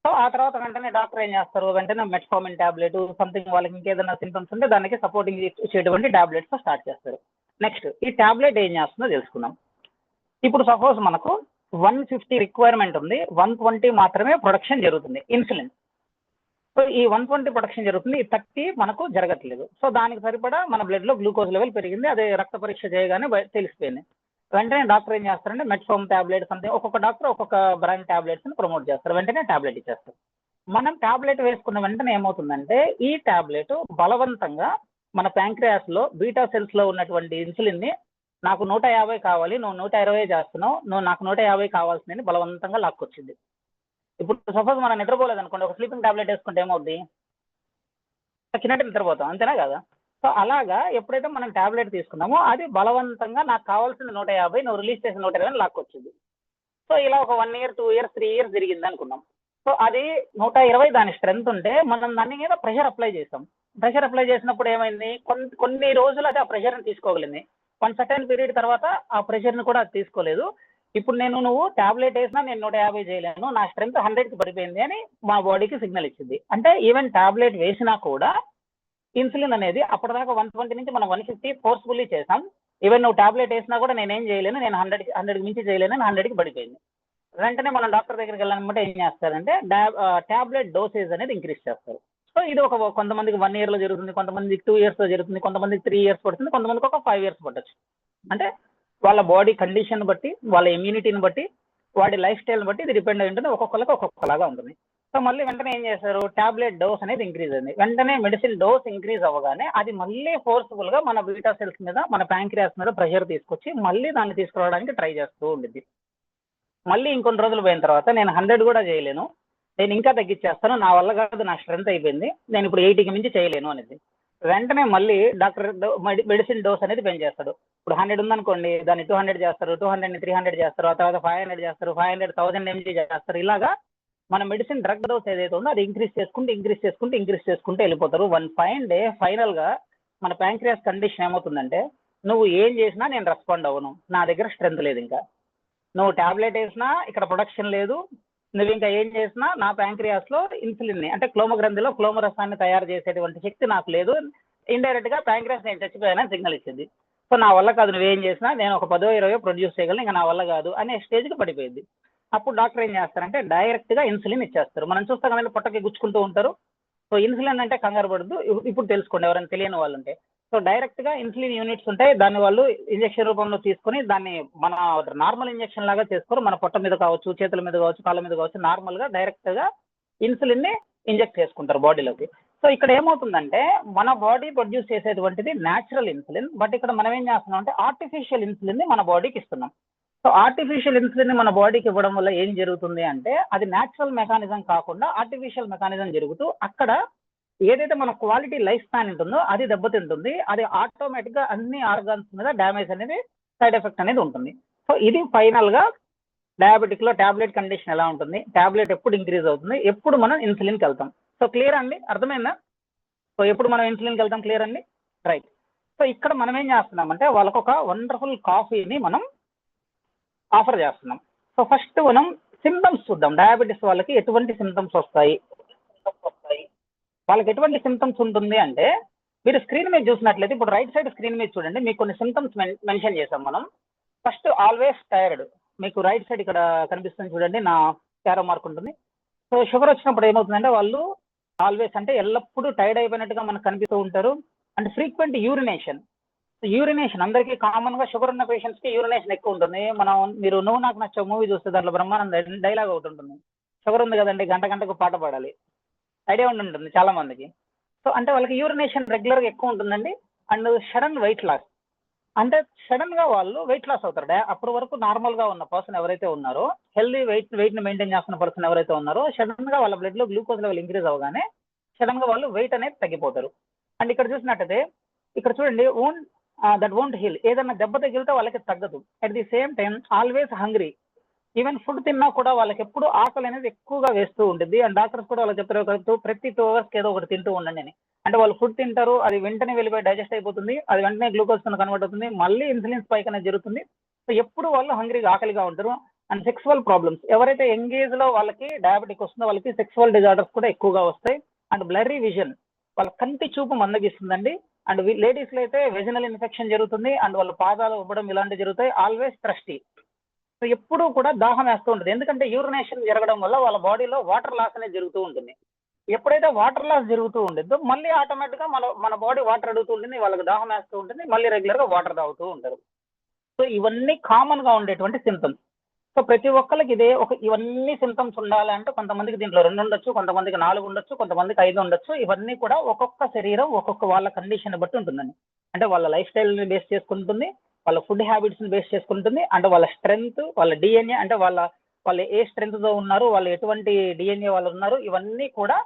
సో ఆ తర్వాత వెంటనే డాక్టర్ ఏం చేస్తారు, వెంటనే మెట్ఫార్మిన్ టాబ్లెట్ సంథింగ్ వాళ్ళకి ఇంకేదైనా సింటమ్స్ ఉంటే దానికి సపోర్టింగ్ ఇచ్చేటువంటి టాబ్లెట్స్ స్టార్ట్ చేస్తారు. నెక్స్ట్ ఈ టాబ్లెట్ ఏం చేస్తుందో తెలుసుకుందాం. ఇప్పుడు సపోజ్ మనకు 150 రిక్వైర్మెంట్ ఉంది, 120 మాత్రమే ప్రొడక్షన్ జరుగుతుంది ఇన్సులిన్. సో ఈ 120 ప్రొడక్షన్ జరుగుతుంది, ఈ 30 మనకు జరగట్లేదు. సో దానికి సరిపడా మన బ్లడ్ లో గ్లూకోజ్ లెవెల్ పెరిగింది, అదే రక్త పరీక్ష చేయగానే తెలిసిపోయింది. వెంటనే డాక్టర్ ఏం చేస్తారంటే మెట్ఫార్మ్ టాబ్లెట్ సంథింగ్, ఒక్కొక్క డాక్టర్ ఒక్కొక్క బ్రాండ్ టాబ్లెట్స్ ని ప్రమోట్ చేస్తారు, వెంటనే టాబ్లెట్ ఇచ్చేస్తారు. మనం టాబ్లెట్ వేసుకున్న వెంటనే ఏమవుతుందంటే ఈ టాబ్లెట్ బలవంతంగా మన ప్యాంక్రియాస్ లో బీటా సెల్స్ లో ఉన్నటువంటి ఇన్సులిన్ ని నాకు 150 కావాలి, నువ్వు 120 చేస్తున్నావు, నువ్వు నాకు 150 కావాల్సిందని బలవంతంగా లాక్కొచ్చింది. ఇప్పుడు సపోజ్ మనం నిద్రపోలేదు అనుకోండి, ఒక స్లీపింగ్ టాబ్లెట్ వేసుకుంటే ఏమవుద్ది, తక్కినట్టు నిద్రపోతాం, అంతేనా కదా. సో అలాగా ఎప్పుడైతే మనం టాబ్లెట్ తీసుకున్నామో అది బలవంతంగా నాకు కావాల్సింది 150, నువ్వు రిలీజ్ చేసిన 120 లాక్కొచ్చింది. సో ఇలా ఒక 1 year 2 years 3 years జరిగింది అనుకున్నాం. సో అది 120 దాని స్ట్రెంత్ ఉంటే మనం దాని మీద ప్రెషర్ అప్లై చేసాం. ప్రెషర్ అప్లై చేసినప్పుడు ఏమైంది, కొన్ని రోజులు అది ఆ ప్రెషర్ని తీసుకోగలిగింది, వన్ సర్టెన్ పీరియడ్ తర్వాత ఆ ప్రెషర్ని కూడా అది తీసుకోలేదు. ఇప్పుడు నువ్వు టాబ్లెట్ వేసినా నేను 150 చేయలేను, నా స్ట్రెంత్ 100కి పడిపోయింది అని మా బాడీకి సిగ్నల్ ఇచ్చింది. అంటే ఈవెన్ టాబ్లెట్ వేసినా కూడా ఇన్సులిన్ అనేది అప్పటిదాకా 120 నుంచి మనం 150 ఫోర్స్ఫుల్లీ చేసాం, ఈవెన్ నువ్వు టాబ్లెట్ వేసినా కూడా నేనేం చేయలేను, నేను 100కి మించి చేయలేను, 100కి పడిపోయింది. వెంటనే మనం డాక్టర్ దగ్గరికి వెళ్ళాలంటే ఏం చేస్తారంటే టాబ్లెట్ డోసేజ్ అనేది ఇంక్రీజ్ చేస్తారు. సో ఇది కొంతమందికి 1 year లో జరుగుతుంది, కొంతమందికి 2 years లో జరుగుతుంది, కొంతమందికి 3 years పడుతుంది, కొంతమందికి ఒక 5 years పట్టచ్చు. అంటే వాళ్ళ బాడీ కండిషన్ బట్టి, వాళ్ళ ఇమ్యూనిటీని బట్టి, వాడి లైఫ్ స్టైల్ని బట్టి ఇది డిపెండ్ అయి ఉంటుంది, ఒక్కొక్కరికి ఒక్కొక్కలాగా ఉంటుంది. సో మళ్ళీ వెంటనే ఏం చేశారు, టాబ్లెట్ డోస్ అనేది ఇంక్రీజ్ అయింది. వెంటనే మెడిసిన్ డోస్ ఇంక్రీజ్ అవ్వగానే అది మళ్ళీ ఫోర్స్ఫుల్ గా మన బీటా సెల్స్ మీద, మన ప్యాంక్రియాస్ మీద ప్రెషర్ తీసుకొచ్చి మళ్ళీ దాన్ని తీసుకురావడానికి ట్రై చేస్తూ ఉండింది. మళ్ళీ ఇంకొన్ని రోజులు పోయిన తర్వాత నేను 100 కూడా చేయలేను, నేను ఇంకా తగ్గించేస్తాను, నా వల్ల కాదు, నా స్ట్రెంత్ అయిపోయింది, నేను ఇప్పుడు 80కి మించి చేయలేను అనేది. వెంటనే మళ్ళీ డాక్టర్ మెడిసిన్ డోస్ అనేది పెంచేస్తాడు. ఇప్పుడు 100 ఉందనుకోండి, దాన్ని 200 చేస్తారు, 200ని 300 చేస్తారు, ఆ తర్వాత 500 చేస్తారు, 500 1000 mg చేస్తారు. ఇలాగా మన మెడిసిన్ డ్రగ్ డోస్ ఏదైతే ఉందో అది ఇంక్రీజ్ చేసుకుంటూ వెళ్ళిపోతారు. వన్ ఫైన్ డే ఫైనల్ గా మన ప్యాంక్రియాస్ కండిషన్ ఏమవుతుందంటే, నువ్వు ఏం చేసినా నేను రెస్పాండ్ అవ్వను, నా దగ్గర స్ట్రెంత్ లేదు, ఇంకా నువ్వు టాబ్లెట్ వేసినా ఇక్కడ ప్రొడక్షన్ లేదు, నువ్వు ఇంకా ఏం చేసినా నా ప్యాంక్రియాస్ లో ఇన్సులిన్ ని, అంటే క్లోమ గ్రంథిలో క్లోమ రసాన్ని తయారు చేసేటువంటి శక్తి నాకు లేదు, ఇండైరెక్ట్ గా ప్యాంక్రియాస్ నేను చచ్చిపోయానని సిగ్నల్ ఇచ్చింది. సో నా వల్ల కాదు, నువ్వేం చేసినా నేను ఒక 10-20 ప్రొడ్యూస్ చేయగలను, ఇంకా నా వల్ల కాదు అనే స్టేజ్కి పడిపోయింది. అప్పుడు డాక్టర్ ఏం చేస్తారంటే డైరెక్ట్ గా ఇన్సులిన్ ఇచ్చేస్తారు. మనం చూస్తాం కదా పొట్టకి గుచ్చుకుంటూ ఉంటారు. సో ఇన్సులిన్ అంటే కంగారు పడద్దు, ఇప్పుడు తెలుసుకోండి ఎవరైనా తెలియని వాళ్ళు ఉంటే. సో డైరెక్ట్ గా ఇన్సులిన్ యూనిట్స్ ఉంటాయి, దాన్ని వాళ్ళు ఇంజెక్షన్ రూపంలో తీసుకొని దాన్ని మన నార్మల్ ఇంజెక్షన్ లాగా చేసుకోరు, మన పొట్ట మీద కావచ్చు, చేతుల మీద కావచ్చు, కాళ్ళ మీద కావచ్చు, నార్మల్ గా డైరెక్ట్ గా ఇన్సులిన్ ని ఇంజెక్ట్ చేసుకుంటారు బాడీలోకి. సో ఇక్కడ ఏమవుతుందంటే మన బాడీ ప్రొడ్యూస్ చేసేటువంటిది న్యాచురల్ ఇన్సులిన్, బట్ ఇక్కడ మనం ఏం చేస్తున్నాం అంటే ఆర్టిఫిషియల్ ఇన్సులిన్ ని మన బాడీకి ఇస్తున్నాం. సో ఆర్టిఫిషియల్ ఇన్సులిన్ మన బాడీకి ఇవ్వడం వల్ల ఏం జరుగుతుంది అంటే అది న్యాచురల్ మెకానిజం కాకుండా ఆర్టిఫిషియల్ మెకానిజం జరుగుతూ అక్కడ ఏదైతే మన క్వాలిటీ లైఫ్ స్పాన్ ఉంటుందో అది దెబ్బతింటుంది. అది ఆటోమేటిక్ గా అన్ని ఆర్గాన్స్ మీద డ్యామేజ్ అనేది సైడ్ ఎఫెక్ట్ అనేది ఉంటుంది. సో ఇది ఫైనల్ గా డయాబెటిక్ లో టాబ్లెట్ కండిషన్ ఎలా ఉంటుంది, టాబ్లెట్ ఎప్పుడు ఇంక్రీజ్ అవుతుంది, ఎప్పుడు మనం ఇన్సులిన్కి వెళ్తాం. సో క్లియర్ అండి, అర్థమైందా? సో ఎప్పుడు మనం ఇన్సులిన్కి వెళ్తాం, క్లియర్ అండి, రైట్. సో ఇక్కడ మనం ఏం చేస్తున్నామంటే వాళ్ళకు ఒక వండర్ఫుల్ కాఫీని మనం ఆఫర్ చేస్తున్నాం. సో ఫస్ట్ మనం సిమ్టమ్స్ చూద్దాం. డయాబెటీస్ వాళ్ళకి ఎటువంటి సిమ్టమ్స్ వస్తాయి, వాళ్ళకి ఎటువంటి సిమ్టమ్స్ ఉంటుంది అంటే మీరు స్క్రీన్ మీద చూసినట్లయితే ఇప్పుడు రైట్ సైడ్ స్క్రీన్ మీద చూడండి, మీకు కొన్ని సిమ్టమ్స్ మెన్షన్ చేసాం మనం. ఫస్ట్ ఆల్వేస్ టైర్డ్, మీకు రైట్ సైడ్ ఇక్కడ కనిపిస్తుంది చూడండి, నా క్యారో మార్క్ ఉంటుంది. సో షుగర్ వచ్చినప్పుడు ఏమవుతుందంటే వాళ్ళు ఆల్వేస్ అంటే ఎల్లప్పుడూ టైర్డ్ అయిపోయినట్టుగా మనకు కనిపిస్తూ ఉంటారు. అండ్ ఫ్రీక్వెంట్ యూరినేషన్ అందరికీ కామన్ గా షుగర్ ఉన్న పేషెంట్స్ కి యూరినేషన్ ఎక్కువ ఉంటుంది. మీరు నువ్వు నాకు నచ్చే మూవీ చూస్తే దాంట్లో బ్రహ్మానంద డైలాగ్ ఒకటి ఉంటుంది, షుగర్ ఉంది కదండి గంట గంటకు పాట పాడాలి, ఐడియా ఉంటుంది చాలా మందికి. సో అంటే వాళ్ళకి యూరినేషన్ రెగ్యులర్ గా ఎక్కువ ఉంటుందండి. అండ్ సడన్ వెయిట్ లాస్, అంటే సడన్ గా వాళ్ళు వెయిట్ లాస్ అవుతారు. అప్పటి వరకు నార్మల్ గా ఉన్న పర్సన్ ఎవరైతే ఉన్నారో, హెల్దీ వెయిట్ ని మెయింటైన్ చేస్తున్న పర్సన్ ఎవరైతే ఉన్నారో, సడన్ గా వాళ్ళ బ్లడ్ లో గ్లూకోజ్ లెవెల్ ఇంక్రీజ్ అవగానే సడన్ గా వాళ్ళు వెయిట్ అనేది తగ్గిపోతారు. అండ్ ఇక్కడ చూసినట్టయితే ఇక్కడ చూడండి, దట్ వోంట్ హీల్, ఏదైనా దెబ్బ తగిలితే వాళ్ళకి తగ్గదు. At the same time always hungry, even food తిన్నా కూడా వాళ్ళకి ఎప్పుడు ఆకలి అనేది ఎక్కువగా వేస్తూ ఉంటుంది. అండ్ డాక్టర్స్ కూడా వాళ్ళకి చెప్తారు ప్రతి 2 hours ఏదో ఒకటి తింటూ ఉండండి అని. అంటే వాళ్ళు ఫుడ్ తింటారు, అది వెంటనే వెళ్ళిపోయి డైజెస్ట్ అయిపోతుంది, అది వెంటనే గ్లూకోజ్ కింద కన్వర్ట్ అవుతుంది, మళ్ళీ ఇన్సులిన్ స్పైక్ అనేది జరుగుతుంది. సో ఎప్పుడు వాళ్ళు హంగ్రీగా ఆకలిగా ఉంటారు. అండ్ సెక్సువల్ ప్రాబ్లమ్స్, ఎవరైతే యంగేజ్ లో వాళ్ళకి డయాబెటిక్ వస్తుందో వాళ్ళకి సెక్సువల్ డిజార్డర్స్ కూడా ఎక్కువగా వస్తాయి. అండ్ బ్లర్రీ విజన్, వాళ్ళ కంటి చూపు మందగిస్తుందండి. అండ్ లేడీస్ లో అయితే వెజినల్ ఇన్ఫెక్షన్ జరుగుతుంది. అండ్ వాళ్ళ పాదాలు ఉబ్బడం ఇలాంటివి జరుగుతాయి. ఆల్వేస్ థ్రస్టీ, సో ఎప్పుడూ కూడా దాహం వేస్తూ ఉంటుంది. ఎందుకంటే యూరినేషన్ జరగడం వల్ల వాళ్ళ బాడీలో వాటర్ లాస్ అనేది జరుగుతూ ఉంటుంది. ఎప్పుడైతే వాటర్ లాస్ జరుగుతూ ఉంటుందో మళ్ళీ ఆటోమేటిక్ గా మన బాడీ వాటర్ అడుగుతూ ఉంటుంది, వాళ్ళకి దాహం వేస్తూ ఉంటుంది, మళ్ళీ రెగ్యులర్ గా వాటర్ తాగుతూ ఉంటారు. సో ఇవన్నీ కామన్ గా ఉండేటువంటి సిమ్టమ్స్. సో ప్రతి ఒక్కరికి ఇవన్నీ సిమ్టమ్స్ ఉండాలంటే కొంతమందికి దీంట్లో 2 ఉండొచ్చు, కొంతమందికి 4 ఉండొచ్చు, కొంతమందికి 5 ఉండొచ్చు. ఇవన్నీ కూడా ఒక్కొక్క శరీరం ఒక్కొక్క వాళ్ళ కండిషన్ బట్టి ఉంటుందండి. అంటే వాళ్ళ లైఫ్ స్టైల్ ని బేస్ చేసుకుంటుంది, వాళ్ళ ఫుడ్ హ్యాబిట్స్ ని బేస్ చేసుకుంటుంది, అంటే వాళ్ళ స్ట్రెంగ్త్, వాళ్ళ డిఎన్ఏ, అంటే వాళ్ళు ఏ స్ట్రెంగ్త్ తో ఉన్నారు, వాళ్ళు ఎటువంటి డిఎన్ఏ వాళ్ళు ఉన్నారు, ఇవన్నీ కూడా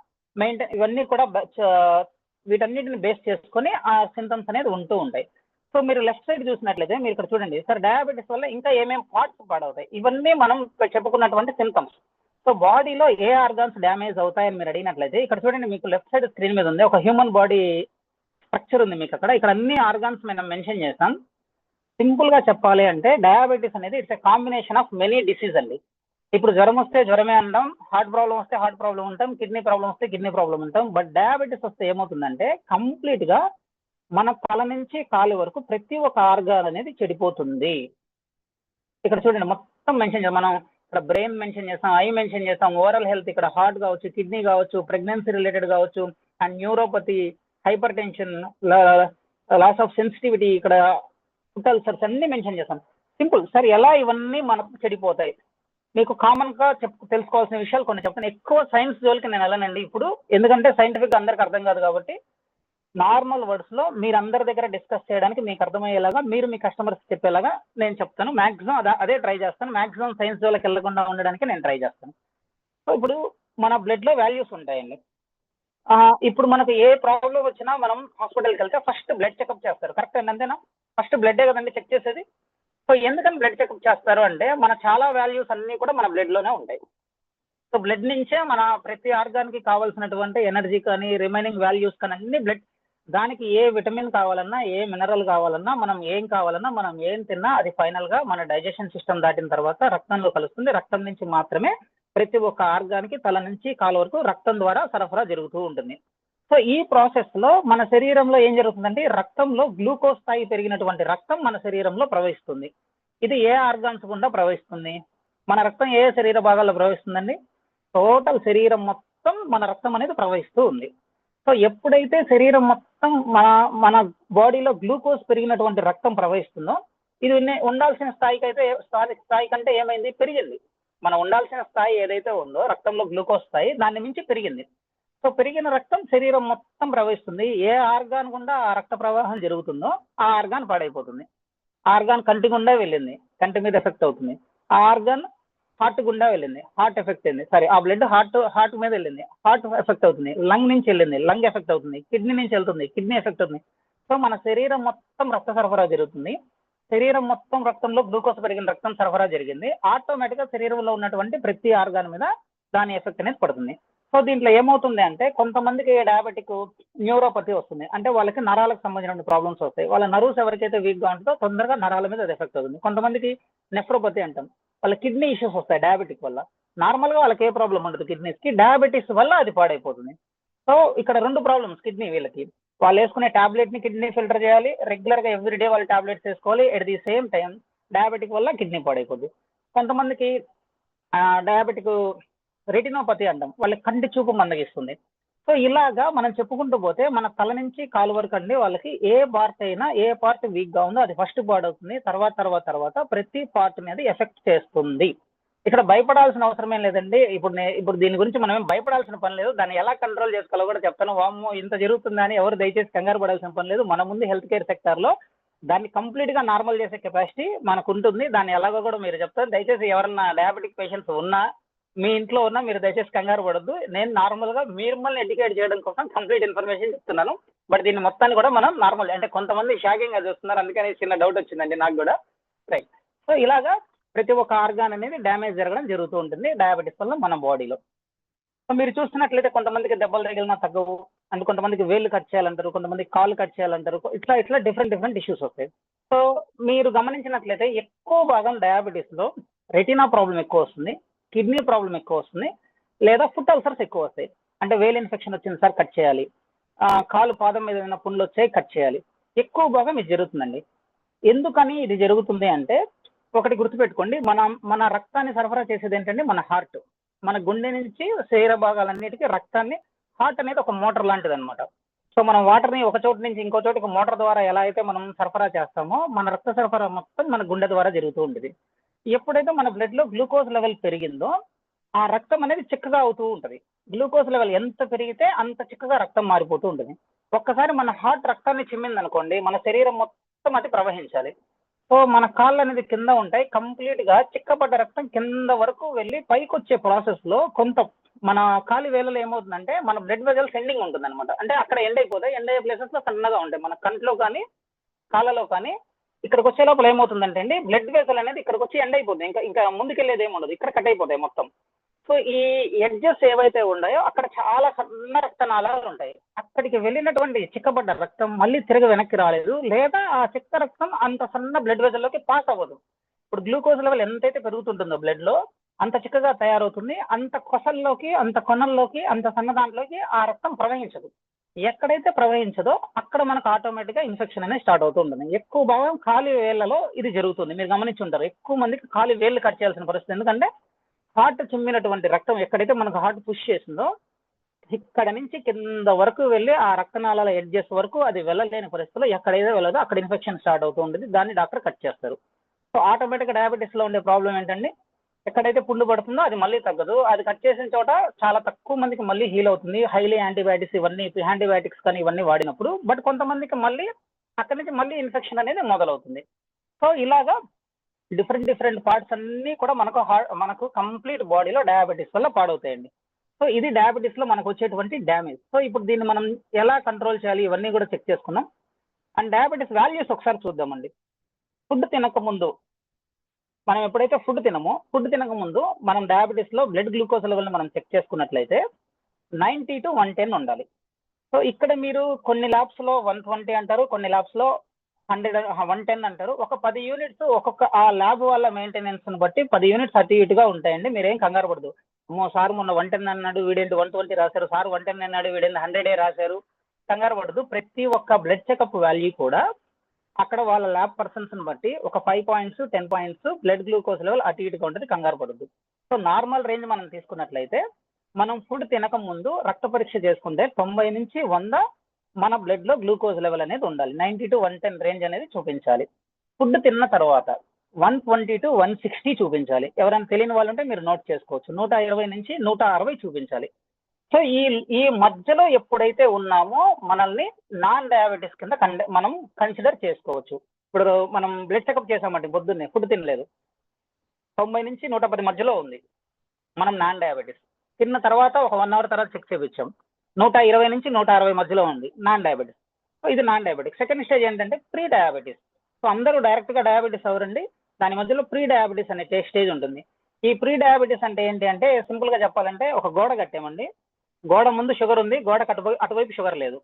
వీటన్నిటిని బేస్ చేసుకొని ఆ సింటమ్స్ అనేది ఉంటూ ఉంటాయి. సో మీరు లెఫ్ట్ సైడ్ చూసినట్లయితే మీరు ఇక్కడ చూడండి సార్, డయాబెటీస్ వల్ల ఇంకా ఏమేమి పార్ట్స్ పాడవుతాయి, ఇవన్నీ మనం చెప్పుకున్నటువంటి సింటమ్స్. సో బాడీలో ఏ ఆర్గాన్స్ డ్యామేజ్ అవుతాయని మీరు అడిగినట్లయితే ఇక్కడ చూడండి, మీకు లెఫ్ట్ సైడ్ స్క్రీన్ మీద ఉంది ఒక హ్యూమన్ బాడీ స్ట్రక్చర్ ఉంది మీకు అక్కడ. ఇక్కడ అన్ని ఆర్గాన్స్ మనం మెన్షన్ చేస్తాం. సింపుల్ గా చెప్పాలి అంటే డయాబెటీస్ అనేది it's a combination of many disease అండి. ఇప్పుడు జ్వరం వస్తే జ్వరమే అంటాం, హార్ట్ ప్రాబ్లం వస్తే హార్ట్ ప్రాబ్లం ఉంటాం, కిడ్నీ ప్రాబ్లం వస్తే కిడ్నీ ప్రాబ్లం ఉంటాం. బట్ డయాబెటీస్ వస్తే ఏమవుతుందంటే కంప్లీట్ గా మన తల నుంచి కాలు వరకు ప్రతి ఒక్క ఆర్గాన్ అనేది చెడిపోతుంది. ఇక్కడ చూడండి మొత్తం మెన్షన్ చేస్తాం మనం. ఇక్కడ బ్రెయిన్ మెన్షన్ చేస్తాం, ఐ మెన్షన్ చేస్తాం, ఓవరాల్ హెల్త్, ఇక్కడ హార్ట్ కావచ్చు, కిడ్నీ కావచ్చు, ప్రెగ్నెన్సీ రిలేటెడ్ కావచ్చు, and neuropathy, hypertension, loss of sensitivity, ఇక్కడ ఫుడ్ అల్సర్స్ అన్ని మెన్షన్ చేస్తాం. సింపుల్ సార్, ఎలా ఇవన్నీ మనకు చెడిపోతాయి మీకు కామన్ గా తెలుసుకోవాల్సిన విషయాలు కొన్ని చెప్తాను. ఎక్కువ సైన్స్ జోలికి నేను వెళ్ళనండి ఇప్పుడు, ఎందుకంటే సైంటిఫిక్ గా అందరికి అర్థం కాదు కాబట్టి నార్మల్ వర్డ్స్ లో మీరు అందరి దగ్గర డిస్కస్ చేయడానికి మీకు అర్థమయ్యేలాగా మీరు మీ కస్టమర్స్ చెప్పేలాగా నేను చెప్తాను. మాక్సిమం అదే ట్రై చేస్తాను. మాక్సిమం సైన్స్ జోలికి వెళ్ళకుండా ఉండడానికి నేను ట్రై చేస్తాను. సో ఇప్పుడు మన బ్లడ్ లో వాల్యూస్ ఉంటాయండి. ఇప్పుడు మనకు ఏ ప్రాబ్లం వచ్చినా మనం హాస్పిటల్కి వెళ్తే ఫస్ట్ బ్లడ్ చెకప్ చేస్తారు, కరెక్ట్ అండి, అంతేనా? ఫస్ట్ బ్లడ్డే కదండి చెక్ చేసేది. సో ఎందుకని బ్లడ్ చెకప్ చేస్తారు అంటే మన చాలా వాల్యూస్ అన్ని కూడా మన బ్లడ్ లోనే ఉంటాయి. సో బ్లడ్ నుంచే మన ప్రతి ఆర్గాన్ కి కావాల్సినటువంటి ఎనర్జీ కానీ రిమైనింగ్ వాల్యూస్ కానీ అన్ని బ్లడ్, దానికి ఏ విటమిన్ కావాలన్నా, ఏ మినరల్ కావాలన్నా, మనం ఏం తిన్నా అది ఫైనల్ గా మన డైజెషన్ సిస్టమ్ దాటిన తర్వాత రక్తంలో కలుస్తుంది. రక్తం నుంచి మాత్రమే ప్రతి ఒక్క ఆర్గాన్ కి తల నుంచి కాలు వరకు రక్తం ద్వారా సరఫరా జరుగుతూ ఉంటుంది. సో ఈ ప్రాసెస్ లో మన శరీరంలో ఏం జరుగుతుందంటే రక్తంలో గ్లూకోజ్ స్థాయి పెరిగినటువంటి రక్తం మన శరీరంలో ప్రవహిస్తుంది. ఇది ఏ ఆర్గాన్స్ గుండా ప్రవహిస్తుంది? మన రక్తం ఏ శరీర భాగాల్లో ప్రవహిస్తుందండి? టోటల్ శరీరం మొత్తం మన రక్తం అనేది ప్రవహిస్తూ ఉంది. సో ఎప్పుడైతే శరీరం మొత్తం మన బాడీలో గ్లూకోజ్ పెరిగినటువంటి రక్తం ప్రవహిస్తుందో, ఇది ఉండాల్సిన స్థాయి కంటే ఏమైంది? పెరిగింది. మనం ఉండాల్సిన స్థాయి ఏదైతే ఉందో రక్తంలో గ్లూకోజ్ స్థాయి, దాన్ని మించి పెరిగింది. సో పెరిగిన రక్తం శరీరం మొత్తం ప్రవహిస్తుంది. ఏ ఆర్గాన్ గుండా ఆ రక్త ప్రవాహం జరుగుతుందో ఆ ఆర్గాన్ పాడైపోతుంది. ఆర్గాన్ కంటి గుండా వెళ్ళింది, కంటి మీద ఎఫెక్ట్ అవుతుంది. ఆ ఆర్గాన్ హార్ట్ గుండా వెళ్ళింది, హార్ట్ ఎఫెక్ట్ అయింది. సారీ, ఆ బ్లడ్ హార్ట్ మీద వెళ్ళింది, హార్ట్ ఎఫెక్ట్ అవుతుంది. లంగ్ నుంచి వెళ్ళింది, లంగ్ ఎఫెక్ట్ అవుతుంది. కిడ్నీ నుంచి వెళ్తుంది, కిడ్నీ ఎఫెక్ట్ అవుతుంది. సో మన శరీరం మొత్తం రక్త సరఫరా జరుగుతుంది. శరీరం మొత్తం రక్తంలో గ్లూకోజ్ పెరిగిన రక్తం సరఫరా జరిగింది. ఆటోమేటిక్ గా శరీరంలో ఉన్నటువంటి ప్రతి ఆర్గాన్ మీద దాని ఎఫెక్ట్ అనేది పడుతుంది. సో దీంట్లో ఏమవుతుంది అంటే కొంతమందికి డయాబెటిక్ న్యూరోపతి వస్తుంది, అంటే వాళ్ళకి నరాలకు సంబంధించిన ప్రాబ్లమ్స్ వస్తాయి. వాళ్ళ నర్వ్స్ ఎవరికైతే వీక్ గా ఉంటుందో తొందరగా నరాల మీద అది ఎఫెక్ట్ అవుతుంది. కొంతమందికి నెఫ్రోపతి అంటాం, వాళ్ళ కిడ్నీ ఇష్యూస్ వస్తాయి డయాబెటిక్ వల్ల. నార్మల్ గా వాళ్ళకి ఏ ప్రాబ్లం ఉండదు కిడ్నీస్ కి, డయాబెటిక్స్ వల్ల అది పాడైపోతుంది. సో ఇక్కడ రెండు ప్రాబ్లమ్స్ కిడ్నీ వీళ్ళకి. వాళ్ళు వేసుకునే టాబ్లెట్ ని కిడ్నీ ఫిల్టర్ చేయాలి, రెగ్యులర్ గా ఎవ్రీడే వాళ్ళు టాబ్లెట్స్ వేసుకోవాలి. At the same time diabetic వల్ల కిడ్నీ పాడైపోద్ది. కొంతమందికి డయాబెటిక్ రెటినోపతి అంటాం, వాళ్ళకి కంటి చూపు మందగిస్తుంది. సో ఇలాగా మనం చెప్పుకుంటూ పోతే మన తల నుంచి కాలు వరకు అండి వాళ్ళకి ఏ పార్ట్ అయినా, ఏ పార్ట్ వీక్ గా ఉందో అది ఫస్ట్ పాడవుతుంది. తర్వాత ప్రతి పార్ట్ మీద ఎఫెక్ట్ చేస్తుంది. ఇక్కడ భయపడాల్సిన అవసరమేం లేదండి. ఇప్పుడు దీని గురించి మనం ఏం భయపడాల్సిన పని లేదు. దాన్ని ఎలా కంట్రోల్ చేసుకోవాలో కూడా చెప్తాను. వామ్మో ఇంత జరుగుతుందా అని ఎవరు దయచేసి కంగారు పడాల్సిన పని లేదు. మన ముందు హెల్త్ కేర్ సెక్టర్ లో దాన్ని కంప్లీట్ గా నార్మల్ చేసే కెపాసిటీ మనకు ఉంటుంది. దాన్ని ఎలాగో కూడా మీరు చెప్తారు. దయచేసి ఎవరన్నా డయాబెటిక్ పేషెంట్స్ ఉన్నా, మీ ఇంట్లో ఉన్నా, మీరు దయచేసి కంగారు పడద్దు. నేను నార్మల్ గా మిమ్మల్ని ఎడ్యుకేట్ చేయడం కోసం కంప్లీట్ ఇన్ఫర్మేషన్ చెప్తున్నాను. బట్ దీన్ని మొత్తాన్ని కూడా మనం నార్మల్, అంటే కొంతమంది షాకింగ్ గా చూస్తున్నారు, అందుకని చిన్న డౌట్ వచ్చిందండి నాకు కూడా. రైట్. సో ఇలాగా ప్రతి ఒక్క ఆర్గాన్ అనేది డ్యామేజ్ జరగడం జరుగుతూ ఉంటుంది డయాబెటిస్ వల్ల మన బాడీలో. సో మీరు చూస్తున్నట్లయితే కొంతమందికి దెబ్బలు తగిలినా తగ్గవు, అండ్ కొంతమందికి వేళ్ళు కట్ చేయాలంటారు, కొంతమందికి కాళ్ళు కట్ చేయాలంటారు. ఇట్లా డిఫరెంట్ ఇష్యూస్ వస్తాయి. సో మీరు గమనించినట్లయితే ఎక్కువ భాగం డయాబెటీస్ లో రెటినా ప్రాబ్లం ఎక్కువ వస్తుంది, కిడ్నీ ప్రాబ్లం ఎక్కువ వస్తుంది, లేదా ఫుట్ అల్సర్స్ ఎక్కువ వస్తాయి. అంటే వేలు ఇన్ఫెక్షన్ వచ్చింది సార్ కట్ చేయాలి, కాలు పాదం మీద ఏమైనా పుండ్లు వచ్చాయి కట్ చేయాలి. ఎక్కువ భాగం ఇది జరుగుతుందండి. ఎందుకని ఇది జరుగుతుంది అంటే ఒకటి గుర్తుపెట్టుకోండి, మన రక్తాన్ని సరఫరా చేసేది ఏంటంటే మన హార్ట్. మన గుండె నుంచి శరీర భాగాలన్నిటికీ రక్తాన్ని, హార్ట్ అనేది ఒక మోటార్ లాంటిది అనమాట. సో మనం వాటర్ని ఒక చోటు నుంచి ఇంకో చోటుకి మోటార్ ద్వారా ఎలా అయితే మనం సరఫరా చేస్తామో మన రక్త సరఫరా మొత్తం మన గుండె ద్వారా జరుగుతూ ఉంటుంది. ఎప్పుడైతే మన బ్లడ్ లో గ్లూకోజ్ లెవెల్ పెరిగిందో ఆ రక్తం అనేది చిక్కగా అవుతూ ఉంటుంది. గ్లూకోజ్ లెవెల్ ఎంత పెరిగితే అంత చిక్కగా రక్తం మారిపోతూ ఉంటుంది. ఒక్కసారి మన హార్ట్ రక్తాన్ని చిమ్మింది అనుకోండి, మన శరీరం మొత్తం అది ప్రవహించాలి. సో మన కాళ్ళు అనేది కింద ఉంటాయి, కంప్లీట్ గా చిక్కబడ్డ రక్తం కింద వరకు వెళ్ళి పైకి వచ్చే ప్రాసెస్ లో కొంత మన కాలి వేలలో ఏమవుతుందంటే మన బ్లడ్ వెజల్స్ ఎండింగ్ ఉంటుంది అనమాట. అంటే అక్కడ ఎండ్ అయిపోతాయి, ఎండ్ అయ్యే ప్లేసెస్ లో సన్నగా ఉంటాయి. మన కంట్లో కానీ కాళ్ళలో కానీ ఇక్కడికి వచ్చే లోపల ఏమవుతుందంటే అండి బ్లడ్ వెజల్ అనేది ఇక్కడికి వచ్చి ఎండ్ అయిపోతుంది, ఇంకా ముందుకెళ్ళేది ఏమి ఉండదు, ఇక్కడ కట్ అయిపోతాయి మొత్తం. సో ఈ ఎడ్జెస్ ఏవైతే ఉన్నాయో అక్కడ చాలా సన్న రక్తనాళాలు ఉంటాయి. అక్కడికి వెళ్ళినటువంటి చిక్కబడ్డ రక్తం మళ్ళీ తిరిగి వెనక్కి రాలేదు, లేదా ఆ చిక్క రక్తం అంత సన్న బ్లడ్ వెజల్లోకి పాస్ అవ్వదు. ఇప్పుడు గ్లూకోజ్ లెవెల్ ఎంతైతే పెరుగుతుంటుందో బ్లడ్ లో అంత చిక్కగా తయారవుతుంది, అంత కొసల్లోకి, అంత కొనల్లోకి, అంత సన్న దాంట్లోకి ఆ రక్తం ప్రవహించదు. ఎక్కడైతే ప్రవహించదో అక్కడ మనకు ఆటోమేటిక్ గా ఇన్ఫెక్షన్ అనేది స్టార్ట్ అవుతూ ఉంటుంది. ఎక్కువ భాగం కాలి వేళ్లలో ఇది జరుగుతుంది. మీరు గమనించి ఉంటారు, ఎక్కువ మందికి కాలి వేళ్ళు కట్ చేయాల్సిన పరిస్థితి. ఎందుకంటే హార్ట్ చిమ్మినటువంటి రక్తం ఎక్కడైతే మనకు హార్ట్ పుష్ చేసిందో ఇక్కడ నుంచి కింద వరకు వెళ్ళి ఆ రక్తనాళాల ఎడ్జెస్ వరకు అది వెళ్ళలేని పరిస్థితిలో ఎక్కడైతే వెళ్ళదో అక్కడ ఇన్ఫెక్షన్ స్టార్ట్ అవుతూ ఉంటుంది. దాన్ని డాక్టర్ కట్ చేస్తారు. సో ఆటోమేటిక్ డయాబెటీస్ లో ఉండే ప్రాబ్లం ఏంటండి, ఎక్కడైతే పుండు పడుతుందో అది మళ్ళీ తగ్గదు, అది కట్ చేసిన చోట చాలా తక్కువ మందికి మళ్ళీ హీల్ అవుతుంది. హైలీ యాంటీబయాటిక్స్ ఇవన్నీ యాంటీబయాటిక్స్ కానీ ఇవన్నీ వాడినప్పుడు. బట్ కొంతమందికి మళ్ళీ అక్కడి నుంచి మళ్ళీ ఇన్ఫెక్షన్ అనేది మొదలవుతుంది. సో ఇలాగా డిఫరెంట్ పార్ట్స్ అన్ని కూడా మనకు కంప్లీట్ బాడీలో డయాబెటీస్ వల్ల పాడవుతాయండి. సో ఇది డయాబెటీస్ లో మనకు వచ్చేటువంటి డ్యామేజ్. సో ఇప్పుడు దీన్ని మనం ఎలా కంట్రోల్ చేయాలి ఇవన్నీ కూడా చెక్ చేసుకున్నాం. అండ్ డయాబెటీస్ వాల్యూస్ ఒకసారి చూద్దామండి. ఫుడ్ తినక ముందు మనం ఎప్పుడైతే ఫుడ్ తినక ముందు మనం డయాబెటీస్ లో బ్లడ్ గ్లూకోజ్ లెవెల్ మనం చెక్ చేసుకున్నట్లయితే 90 to 110 ఉండాలి. సో ఇక్కడ మీరు కొన్ని ల్యాబ్స్ లో 120 అంటారు, కొన్ని ల్యాబ్స్ లో 110 అంటారు. ఒక 10 యూనిట్స్ ఒక్కొక్క ఆ ల్యాబ్ వాళ్ళ మెయింటెనెన్స్ ని బట్టి 10 యూనిట్స్ అటు ఇటుగా ఉంటాయండి. మీరేం కంగారు పడదు. సార్ మొన్న 110 అన్నాడు, వీడేంటి 120 రాశారు, సార్ 110 అన్నాడు, వీడేంటి 100 రాశారు, కంగారు పడదు. ప్రతి ఒక్క బ్లడ్ చెకప్ వాల్యూ కూడా అక్కడ వాళ్ళ ల్యాబ్ పర్సన్స్ ని బట్టి ఒక 5 points 10 points blood glucose level అటు ఇటుగా ఉంటుంది, కంగారు పడద్దు. సో నార్మల్ రేంజ్ మనం తీసుకున్నట్లయితే మనం ఫుడ్ తినక ముందు రక్త పరీక్ష చేసుకుంటే 90 నుంచి 100 మన బ్లడ్ లో గ్లూకోజ్ లెవెల్ అనేది ఉండాలి. 90 to 110 రేంజ్ అనేది చూపించాలి. ఫుడ్ తిన్న తర్వాత 120 to 160 చూపించాలి. ఎవరైనా తెలియని వాళ్ళు ఉంటే మీరు నోట్ చేసుకోవచ్చు. 120 నుంచి 160 చూపించాలి. సో ఈ మధ్యలో ఎప్పుడైతే ఉన్నామో మనల్ని నాన్ డయాబెటీస్ కింద మనం కన్సిడర్ చేసుకోవచ్చు. ఇప్పుడు మనం బ్లడ్ చెకప్ చేసామంటే పొద్దున్నే ఫుడ్ తినలేదు, 90 నుంచి 110 మధ్యలో ఉంది, మనం నాన్ డయాబెటీస్. తిన్న తర్వాత ఒక 1 అవర్ తర్వాత చెక్ చేయించాం, 120 నుంచి 160 మధ్యలో ఉంది, నాన్ డయాబెటీస్. సో ఇది నాన్ డయాబెటిక్. సెకండ్ స్టేజ్ ఏంటంటే ప్రీ డయాబెటీస్. సో అందరూ డైరెక్ట్ గా డయాబెటీస్ అవరండి, దాని మధ్యలో ప్రీ డయాబెటీస్ అనే స్టేజ్ ఉంటుంది. ఈ ప్రీ డయాబెటీస్ అంటే ఏంటి అంటే సింపుల్ గా చెప్పాలంటే ఒక గోడ కట్టామండి, గోడ ముందు షుగర్ ఉంది, గోడకు అటువైపు షుగర్ లేదు,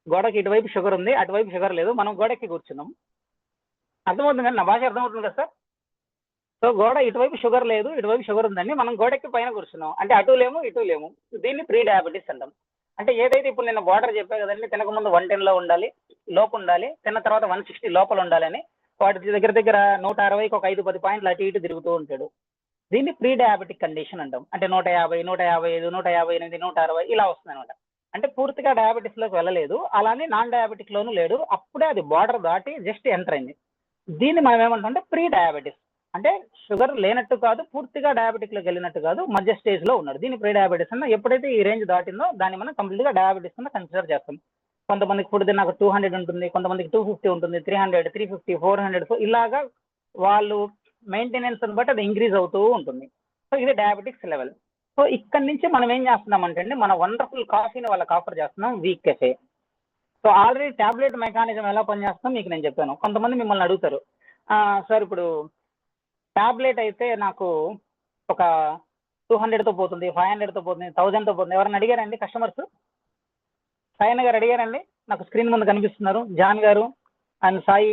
గోడకి ఇటువైపు షుగర్ ఉంది, అటువైపు షుగర్ లేదు, మనం గోడకి కూర్చున్నాం. అర్థమవుతుంది కానీ నా భాష అర్థమవుతుంది కదా సార్? సో గోడ ఇటువైపు షుగర్ లేదు, ఇటువైపు షుగర్ ఉందండి, మనం గోడకి పైన కూర్చున్నాం, అంటే అటు లేము ఇటు లేము, దీన్ని ప్రీ డయాబెటీస్ అంటాం. అంటే ఏదైతే ఇప్పుడు నేను బార్డర్ చెప్పా కదండి, తినకముందు 110 లో ఉండాలి, లోపు ఉండాలి, తిన్న తర్వాత 160 లోపల ఉండాలని, వాటి దగ్గర దగ్గర 160కి ఒక 5-10 పాయింట్లు అటు ఇటు తిరుగుతూ ఉంటాడు. దీన్ని ప్రీ డయాబెటిక్ కండిషన్ అంటాం. అంటే 150, 155, 158, 160 ఇలా వస్తుంది అనమాట. అంటే పూర్తిగా డయాబెటిస్ లోకి వెళ్ళలేదు, అలానే నాన్ డయాబెటిక్ లోను లేడు, అప్పుడే అది బార్డర్ దాటి జస్ట్ ఎంటర్ అయింది. దీన్ని మనం ఏమంటాం అంటే ప్రీ డయాబెటిస్. అంటే షుగర్ లేనట్టు కాదు, పూర్తిగా డయాబెటిక్ లోకి వెళ్ళినట్టు కాదు, మధ్య స్టేజ్ లో ఉన్నాడు. దీన్ని ప్రీ డయాబెటిస్ అన్న. ఎప్పుడైతే ఈ రేంజ్ దాటిందో దాన్ని మనం కంప్లీట్ గా డయాబెటిస్ కింద కన్సిడర్ చేస్తాం. కొంతమందికి ఫుడ్ తిన్నాక 200 ఉంటుంది, కొంతమందికి 250 ఉంటుంది, 300, 350, 400. సో ఇలాగా వాళ్ళు మెయింటెనెన్స్ బట్టి అది ఇంక్రీజ్ అవుతూ ఉంటుంది. సో ఇది డయాబెటిక్స్ లెవెల్. సో ఇక్కడ నుంచి మనం ఏం చేస్తున్నామంటే అండి, మన వండర్ఫుల్ కాఫీని వాళ్ళకి ఆఫర్ చేస్తున్నాం, week cafe. So already tablet mechanism ఎలా పనిచేస్తుందో మీకు నేను చెప్పాను. కొంతమంది మిమ్మల్ని అడుగుతారు, సార్ ఇప్పుడు టాబ్లెట్ అయితే నాకు ఒక 200తో పోతుంది, 500తో పోతుంది, 1000తో పోతుంది, ఎవరైనా అడిగారండి కస్టమర్స్? సాయన్న గారు అడిగారండి, నాకు స్క్రీన్ ముందు కనిపిస్తున్నారు, జాన్ గారు అండ్ సాయి.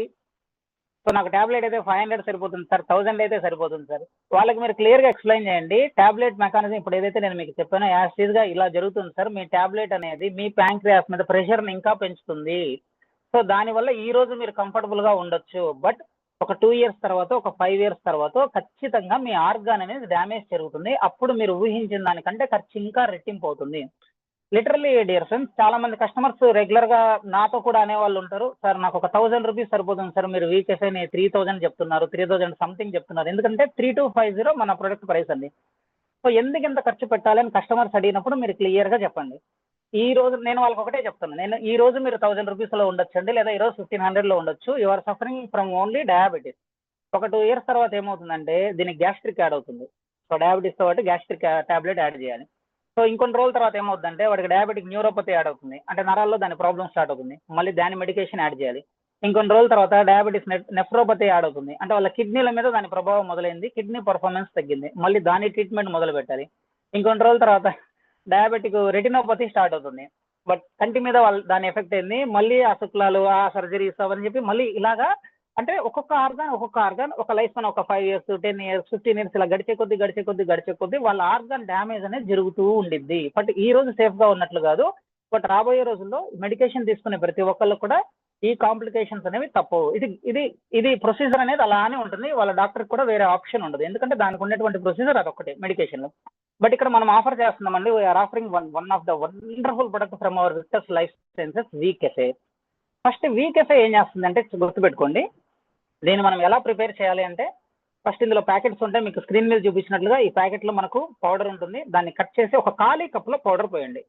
సో నాకు టాబ్లెట్ అయితే 500 సరిపోతుంది సార్, 1000 అయితే సరిపోతుంది సార్. వాళ్ళకి మీరు క్లియర్ గా ఎక్స్ప్లెయిన్ చేయండి, టాబ్లెట్ మెకానిజం ఇప్పుడు ఏదైతే నేను మీకు చెప్పానో యాజ్ గా ఇలా జరుగుతుంది సార్. మీ టాబ్లెట్ అనేది మీ ప్యాంక్రియాస్ మీద ప్రెషర్ ని ఇంకా పెంచుతుంది. సో దానివల్ల ఈ రోజు మీరు కంఫర్టబుల్ గా ఉండొచ్చు, బట్ ఒక 2 ఇయర్స్ తర్వాత, ఒక 5 ఇయర్స్ తర్వాత ఖచ్చితంగా మీ ఆర్గాన్ అనేది డ్యామేజ్ జరుగుతుంది. అప్పుడు మీరు ఊహించిన దానికంటే ఖర్చు ఇంకా రెట్టింపు అవుతుంది. లిటరల్లీ డియర్ ఫ్రెండ్స్, చాలా మంది కస్టమర్స్ రెగ్యులర్ గా నాతో కూడా అనేవాళ్ళు ఉంటారు, సార్ నాకు ఒక 1000 రూపీస్ సరిపోతుంది సార్, మీరు వీకెఫే 3000 చెప్తున్నారు, 3000 సంథింగ్ చెప్తున్నారు, ఎందుకంటే 3250 మన ప్రొడక్ట్ ప్రైస్ అండి. సో ఎందుకు ఇంత ఖర్చు పెట్టాలని కస్టమర్స్ అడిగినప్పుడు మీరు క్లియర్ గా చెప్పండి. ఈ రోజు నేను వాళ్ళకి ఒకటే చెప్తాను, నేను ఈ రోజు మీరు 1000 రూపీస్ లో ఉండొచ్చండి, లేదా ఈ రోజు 1500 లో ఉండొచ్చు, you are suffering from only diabetes. ఒక 2 ఇయర్స్ తర్వాత ఏమవుతుందంటే దీనికి గ్యాస్ట్రిక్ యాడ్ అవుతుంది. సో డయాబెటీస్ తో పాటు గ్యాస్ట్రిక్ టాబ్లెట్ యాడ్ చేయాలి. సో ఇంకొన్ని రోజుల తర్వాత ఏమవుతుందంటే వాడికి డయాబెటిక్ న్యూరోపతి యాడ్ అవుతుంది, అంటే నరాల్లో దాని ప్రాబ్లమ్ స్టార్ట్ అవుతుంది, మళ్ళీ దాని మెడికేషన్ యాడ్ చేయాలి. ఇంకొన్ని రోజుల తర్వాత డయాబెటిస్ నెఫ్రోపతి యాడ్ అవుతుంది, అంటే వాళ్ళ కిడ్నీల మీద దాని ప్రభావం మొదలైంది, కిడ్నీ పర్ఫార్మెన్స్ తగ్గింది, మళ్ళీ దాని ట్రీట్మెంట్ మొదలు పెట్టాలి. ఇంకొన్ని రోజుల తర్వాత డయాబెటిక్ రెటినోపతి స్టార్ట్ అవుతుంది, బట్ కంటి మీద దాని ఎఫెక్ట్ అయింది, మళ్ళీ ఆ శుక్లాలు, ఆ సర్జరీస్ అవని చెప్పి మళ్ళీ ఇలాగా. అంటే ఒక్కొక్క ఆర్గాన్ ఒక లైఫ్ లో ఒక 5 ఇయర్స్, 10 ఇయర్స్, 15 ఇయర్స్ ఇలా గడిచే కొద్ది వాళ్ళ ఆర్గాన్ డ్యామేజ్ అనేది జరుగుతూ ఉండిద్ది. బట్ ఈ రోజు సేఫ్ గా ఉన్నట్లు కాదు, బట్ రాబోయే రోజుల్లో మెడికేషన్ తీసుకునే ప్రతి ఒక్కళ్ళు కూడా ఈ కాంప్లికేషన్స్ అనేవి తప్పవు. ఇది ప్రొసీజర్ అనేది అలానే ఉంటుంది, వాళ్ళ డాక్టర్ కూడా వేరే ఆప్షన్ ఉండదు, ఎందుకంటే దానికి ఉన్నటువంటి ప్రొసీజర్ అదొకటే మెడికేషన్ లో. బట్ ఇక్కడ మనం ఆఫర్ చేస్తున్నామండి, we're offering one of the wonderful product from our Victors life sciences, వీకెఫే. ఫస్ట్ వీకెఫే ఏం చేస్తుందంటే గుర్తుపెట్టుకోండి, దీన్ని మనం ఎలా ప్రిపేర్ చేయాలి అంటే, ఫస్ట్ ఇందులో ప్యాకెట్స్ ఉంటాయి, మీకు స్క్రీన్ మీద చూపించినట్లుగా ఈ ప్యాకెట్ లో మనకు పౌడర్ ఉంటుంది, దాన్ని కట్ చేసి ఒక ఖాళీ కప్ లో పౌడర్ పోయండి.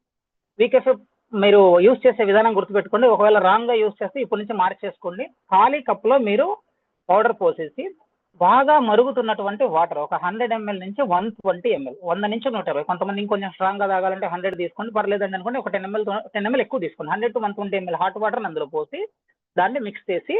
వీకెఫే మీరు యూజ్ చేసే విధానం గుర్తుపెట్టుకోండి, ఒకవేళ రాంగ్ గా యూజ్ చేస్తే ఇప్పటి నుంచి మార్చేసుకోండి. ఖాళీ కప్ లో మీరు పౌడర్ పోసేసి బాగా మరుగుతున్నటువంటి వాటర్ ఒక 100 ml నుంచి 120 ml, 100 నుంచి 120, కొంతమంది ఇంకొంచెం స్ట్రాంగ్ గా తాగాలంటే 100 తీసుకోండి, పర్లేదండి అనుకోండి ఒక 10 ml ఎక్కువ తీసుకోండి, 100 to 120 ml హాట్ వాటర్ అందులో పోసి దాన్ని మిక్స్ చేసి,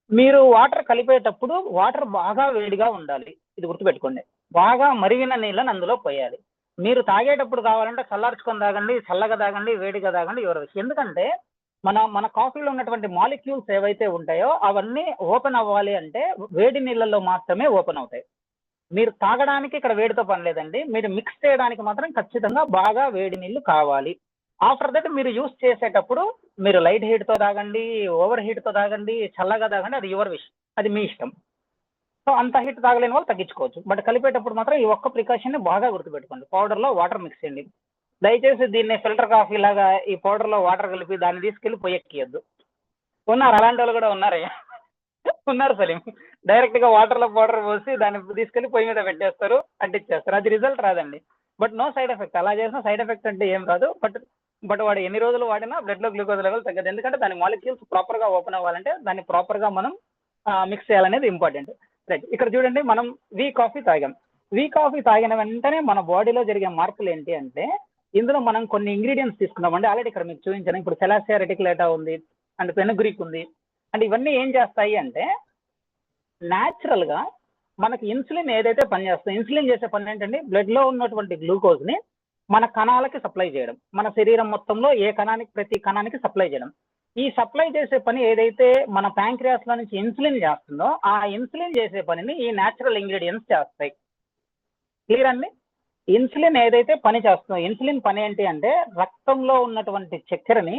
మీరు వాటర్ కలిపేటప్పుడు వాటర్ బాగా వేడిగా ఉండాలి, ఇది గుర్తుపెట్టుకోండి. బాగా మరిగిన నీళ్ళని అందులో పోయాలి. మీరు తాగేటప్పుడు కావాలంటే చల్లార్చుకొని తాగండి, చల్లగా తాగండి, వేడిగా తాగండి, ఎవరు. ఎందుకంటే మన కాఫీలో ఉన్నటువంటి మాలిక్యూల్స్ ఏవైతే ఉంటాయో అవన్నీ ఓపెన్ అవ్వాలి అంటే వేడి నీళ్ళల్లో మాత్రమే ఓపెన్ అవుతాయి. మీరు తాగడానికి ఇక్కడ వేడితో పని లేదండి, మీరు మిక్స్ చేయడానికి మాత్రం ఖచ్చితంగా బాగా వేడి నీళ్లు కావాలి. ఆఫ్టర్ దట్ మీరు యూస్ చేసేటప్పుడు మీరు లైట్ హీట్ తో తాగండి, ఓవర్ హీట్ తో తాగండి, చల్లగా తాగండి, అది యువర్ విష్, అది మీ ఇష్టం. సో అంత హీట్ తాగలేని వాళ్ళు తగ్గించుకోవచ్చు, బట్ కలిపేటప్పుడు మాత్రం ఈ ఒక్క ప్రికాషన్ బాగా గుర్తుపెట్టుకోండి, పౌడర్ లో వాటర్ మిక్స్ చేయండి. దయచేసి దీన్ని ఫిల్టర్ కాఫీ లాగా ఈ పౌడర్ లో వాటర్ కలిపి దాన్ని తీసుకెళ్లి పొయ్యెక్కియద్దు. ఉన్నారు అలాంటి వాళ్ళు కూడా ఉన్నారయ్యా, ఉన్నారు సలీం. డైరెక్ట్ గా వాటర్ లో పౌడర్ పోసి దాన్ని తీసుకెళ్లి పొయ్యి మీద పెట్టేస్తారు, అంటించేస్తారు, అది రిజల్ట్ రాదండి. బట్ నో సైడ్ ఎఫెక్ట్, అలా చేసిన సైడ్ ఎఫెక్ట్ అంటే ఏం రాదు. బట్ వాడు ఎన్ని రోజులు వాడినా బ్లడ్ లో గ్లూకోజ్ లెవెల్ తగ్గదు, ఎందుకంటే దాని మాలిక్యూల్స్ ప్రాపర్ గా ఓపెన్ అవ్వాలంటే దాన్ని ప్రాపర్ గా మనం మిక్స్ చేయాలనేది ఇంపార్టెంట్. రైట్, ఇక్కడ చూడండి మనం కాఫీ తాగాం. కాఫీ తాగిన వెంటనే మన బాడీలో జరిగే మార్పులు ఏంటి అంటే, ఇందులో మనం కొన్ని ఇంగ్రీడియంట్స్ తీసుకున్నామండి. ఆల్రెడీ ఇక్కడ మీకు చూపించాను. ఇప్పుడు సెలాసియా రెటికులేటా ఉంది అండ్ ఫెనుగ్రీక్ ఉంది. అండ్ ఇవన్నీ ఏం చేస్తాయి అంటే, న్యాచురల్ గా మనకి ఇన్సులిన్ ఏదైతే పనిచేస్తుందో, ఇన్సులిన్ చేసే పని ఏంటంటే బ్లడ్ లో ఉన్నటువంటి గ్లూకోజ్ ని మన కణాలకి సప్లై చేయడం. మన శరీరం మొత్తంలో ప్రతి కణానికి సప్లై చేయడం. ఈ సప్లై చేసే పని ఏదైతే మన ప్యాంక్రియాస్ లో నుంచి ఇన్సులిన్ చేస్తుందో, ఆ ఇన్సులిన్ చేసే పనిని ఈ న్యాచురల్ ఇంగ్రీడియంట్స్ చేస్తాయి. క్లియర్ అండి? ఇన్సులిన్ ఏదైతే పని చేస్తుందో, ఇన్సులిన్ పని ఏంటి అంటే రక్తంలో ఉన్నటువంటి చక్కెరని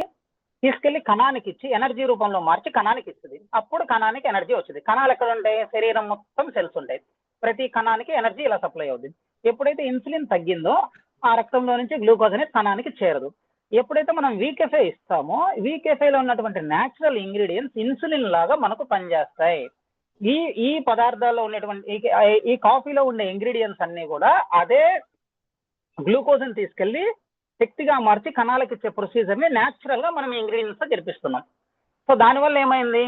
తీసుకెళ్లి కణానికి ఇచ్చి ఎనర్జీ రూపంలో మార్చి కణానికి ఇస్తుంది. అప్పుడు కణానికి ఎనర్జీ వచ్చింది. కణాలు ఎక్కడ ఉంటాయి? శరీరం మొత్తం సెల్స్ ఉంటాయి. ప్రతి కణానికి ఎనర్జీ ఇలా సప్లై అవుతుంది. ఎప్పుడైతే ఇన్సులిన్ తగ్గిందో ఆ రక్తంలో నుంచి గ్లూకోజ్ అనేది కణానికి చేరదు. ఎప్పుడైతే మనం వీకెఫే ఇస్తామో, వీకెఫేలో ఉన్నటువంటి న్యాచురల్ ఇంగ్రీడియంట్స్ ఇన్సులిన్ లాగా మనకు పనిచేస్తాయి. ఈ పదార్థాల్లో ఉండేటువంటి ఈ కాఫీలో ఉండే ఇంగ్రీడియంట్స్ అన్ని కూడా అదే గ్లూకోజ్ ని తీసుకెళ్లి శక్తిగా మార్చి కణాలకు ఇచ్చే ప్రొసీజర్ ని న్యాచురల్ గా మనం ఇంగ్రీడియంట్స్ తో జరిపిస్తున్నాం. సో దానివల్ల ఏమైంది,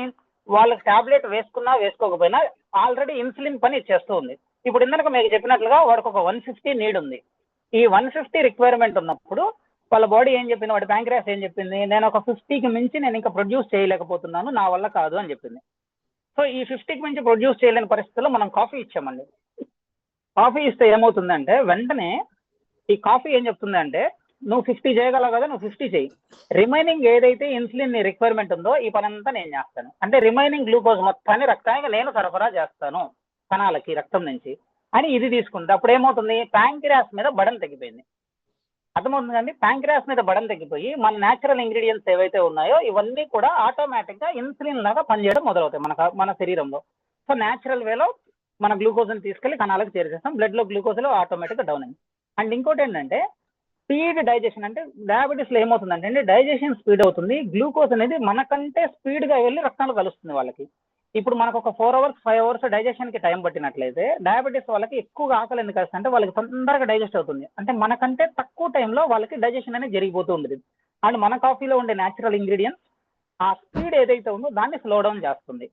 వాళ్ళకి టాబ్లెట్ వేసుకున్నా వేసుకోకపోయినా ఆల్రెడీ ఇన్సులిన్ పని చేస్తూ ఉంది. ఇప్పుడు ఇందాక మీకు చెప్పినట్లుగా వాడికి ఒక 150 నీడ్ ఉంది. ఈ 150 రిక్వైర్మెంట్ ఉన్నప్పుడు వాళ్ళ బాడీ ఏం చెప్పింది, వాడి ప్యాంక్రియాస్ ఏం చెప్పింది, నేను ఒక 50కి మించి నేను ఇంకా ప్రొడ్యూస్ చేయలేకపోతున్నాను, నా వల్ల కాదు అని చెప్పింది. సో ఈ 50కి మించి ప్రొడ్యూస్ చేయలేని పరిస్థితుల్లో మనం కాఫీ ఇచ్చామండి. కాఫీ ఇస్తే ఏమవుతుందంటే వెంటనే ఈ కాఫీ ఏం చెప్తుందంటే, నువ్వు 50 చేయగలవు కదా, నువ్వు 50 చేయి. రిమైనింగ్ ఏదైతే ఇన్సులిన్ రిక్వైర్మెంట్ ఉందో ఈ పని అంతా నేను చేస్తాను. అంటే రిమైనింగ్ గ్లూకోజ్ మొత్తాన్ని రక్తానికి నేను సరఫరా చేస్తాను కణాలకి రక్తం నుంచి అని ఇది తీసుకుంటే అప్పుడు ఏమవుతుంది, ప్యాంక్రియాస్ మీద బడన్ తగ్గిపోయింది. అర్థమవుతుందండి? ప్యాంక్రియాస్ మీద బడన్ తగ్గిపోయి మన న్యాచురల్ ఇంగ్రీడియంట్స్ ఏవైతే ఉన్నాయో ఇవన్నీ కూడా ఆటోమేటిక్ గా ఇన్సులిన్ లాగా పనిచేయడం మొదలవుతాయి మన శరీరంలో. సో న్యాచురల్ వేలో మన గ్లూకోజ్ ని తీసుకెళ్లి కణాలకు చేర్చేస్తాం. బ్లడ్ లో గ్లూకోజ్ లో ఆటోమేటిక్ గా డౌన్ అయింది. అండ్ ఇంకోటి ఏంటంటే స్పీడ్ డైజెషన్. అంటే డయాబెటీస్ లో ఏమవుతుందంటే డైజెషన్ స్పీడ్ అవుతుంది. గ్లూకోజ్ అనేది మనకంటే స్పీడ్ గా వెళ్ళి రక్తంలో కలుస్తుంది వాళ్ళకి. ఇప్పుడు మనకు ఒక 4 hours 5 hours డైజెషన్ కి టైం పట్టినట్లయితే డయాబెటీస్ వాళ్ళకి ఎక్కువగా ఆకలి ఎందుకు వస్తుంది అంటే వాళ్ళకి తొందరగా డైజెస్ట్ అవుతుంది. అంటే మనకంటే తక్కువ టైంలో వాళ్ళకి డైజెషన్ అనేది జరిగిపోతూ ఉంటుంది. అండ్ మన కాఫీలో ఉండే న్యాచురల్ ఇంగ్రీడియంట్స్ ఆ స్పీడ్ ఏదైతే ఉందో దాన్ని స్లో డౌన్ చేస్తుంది.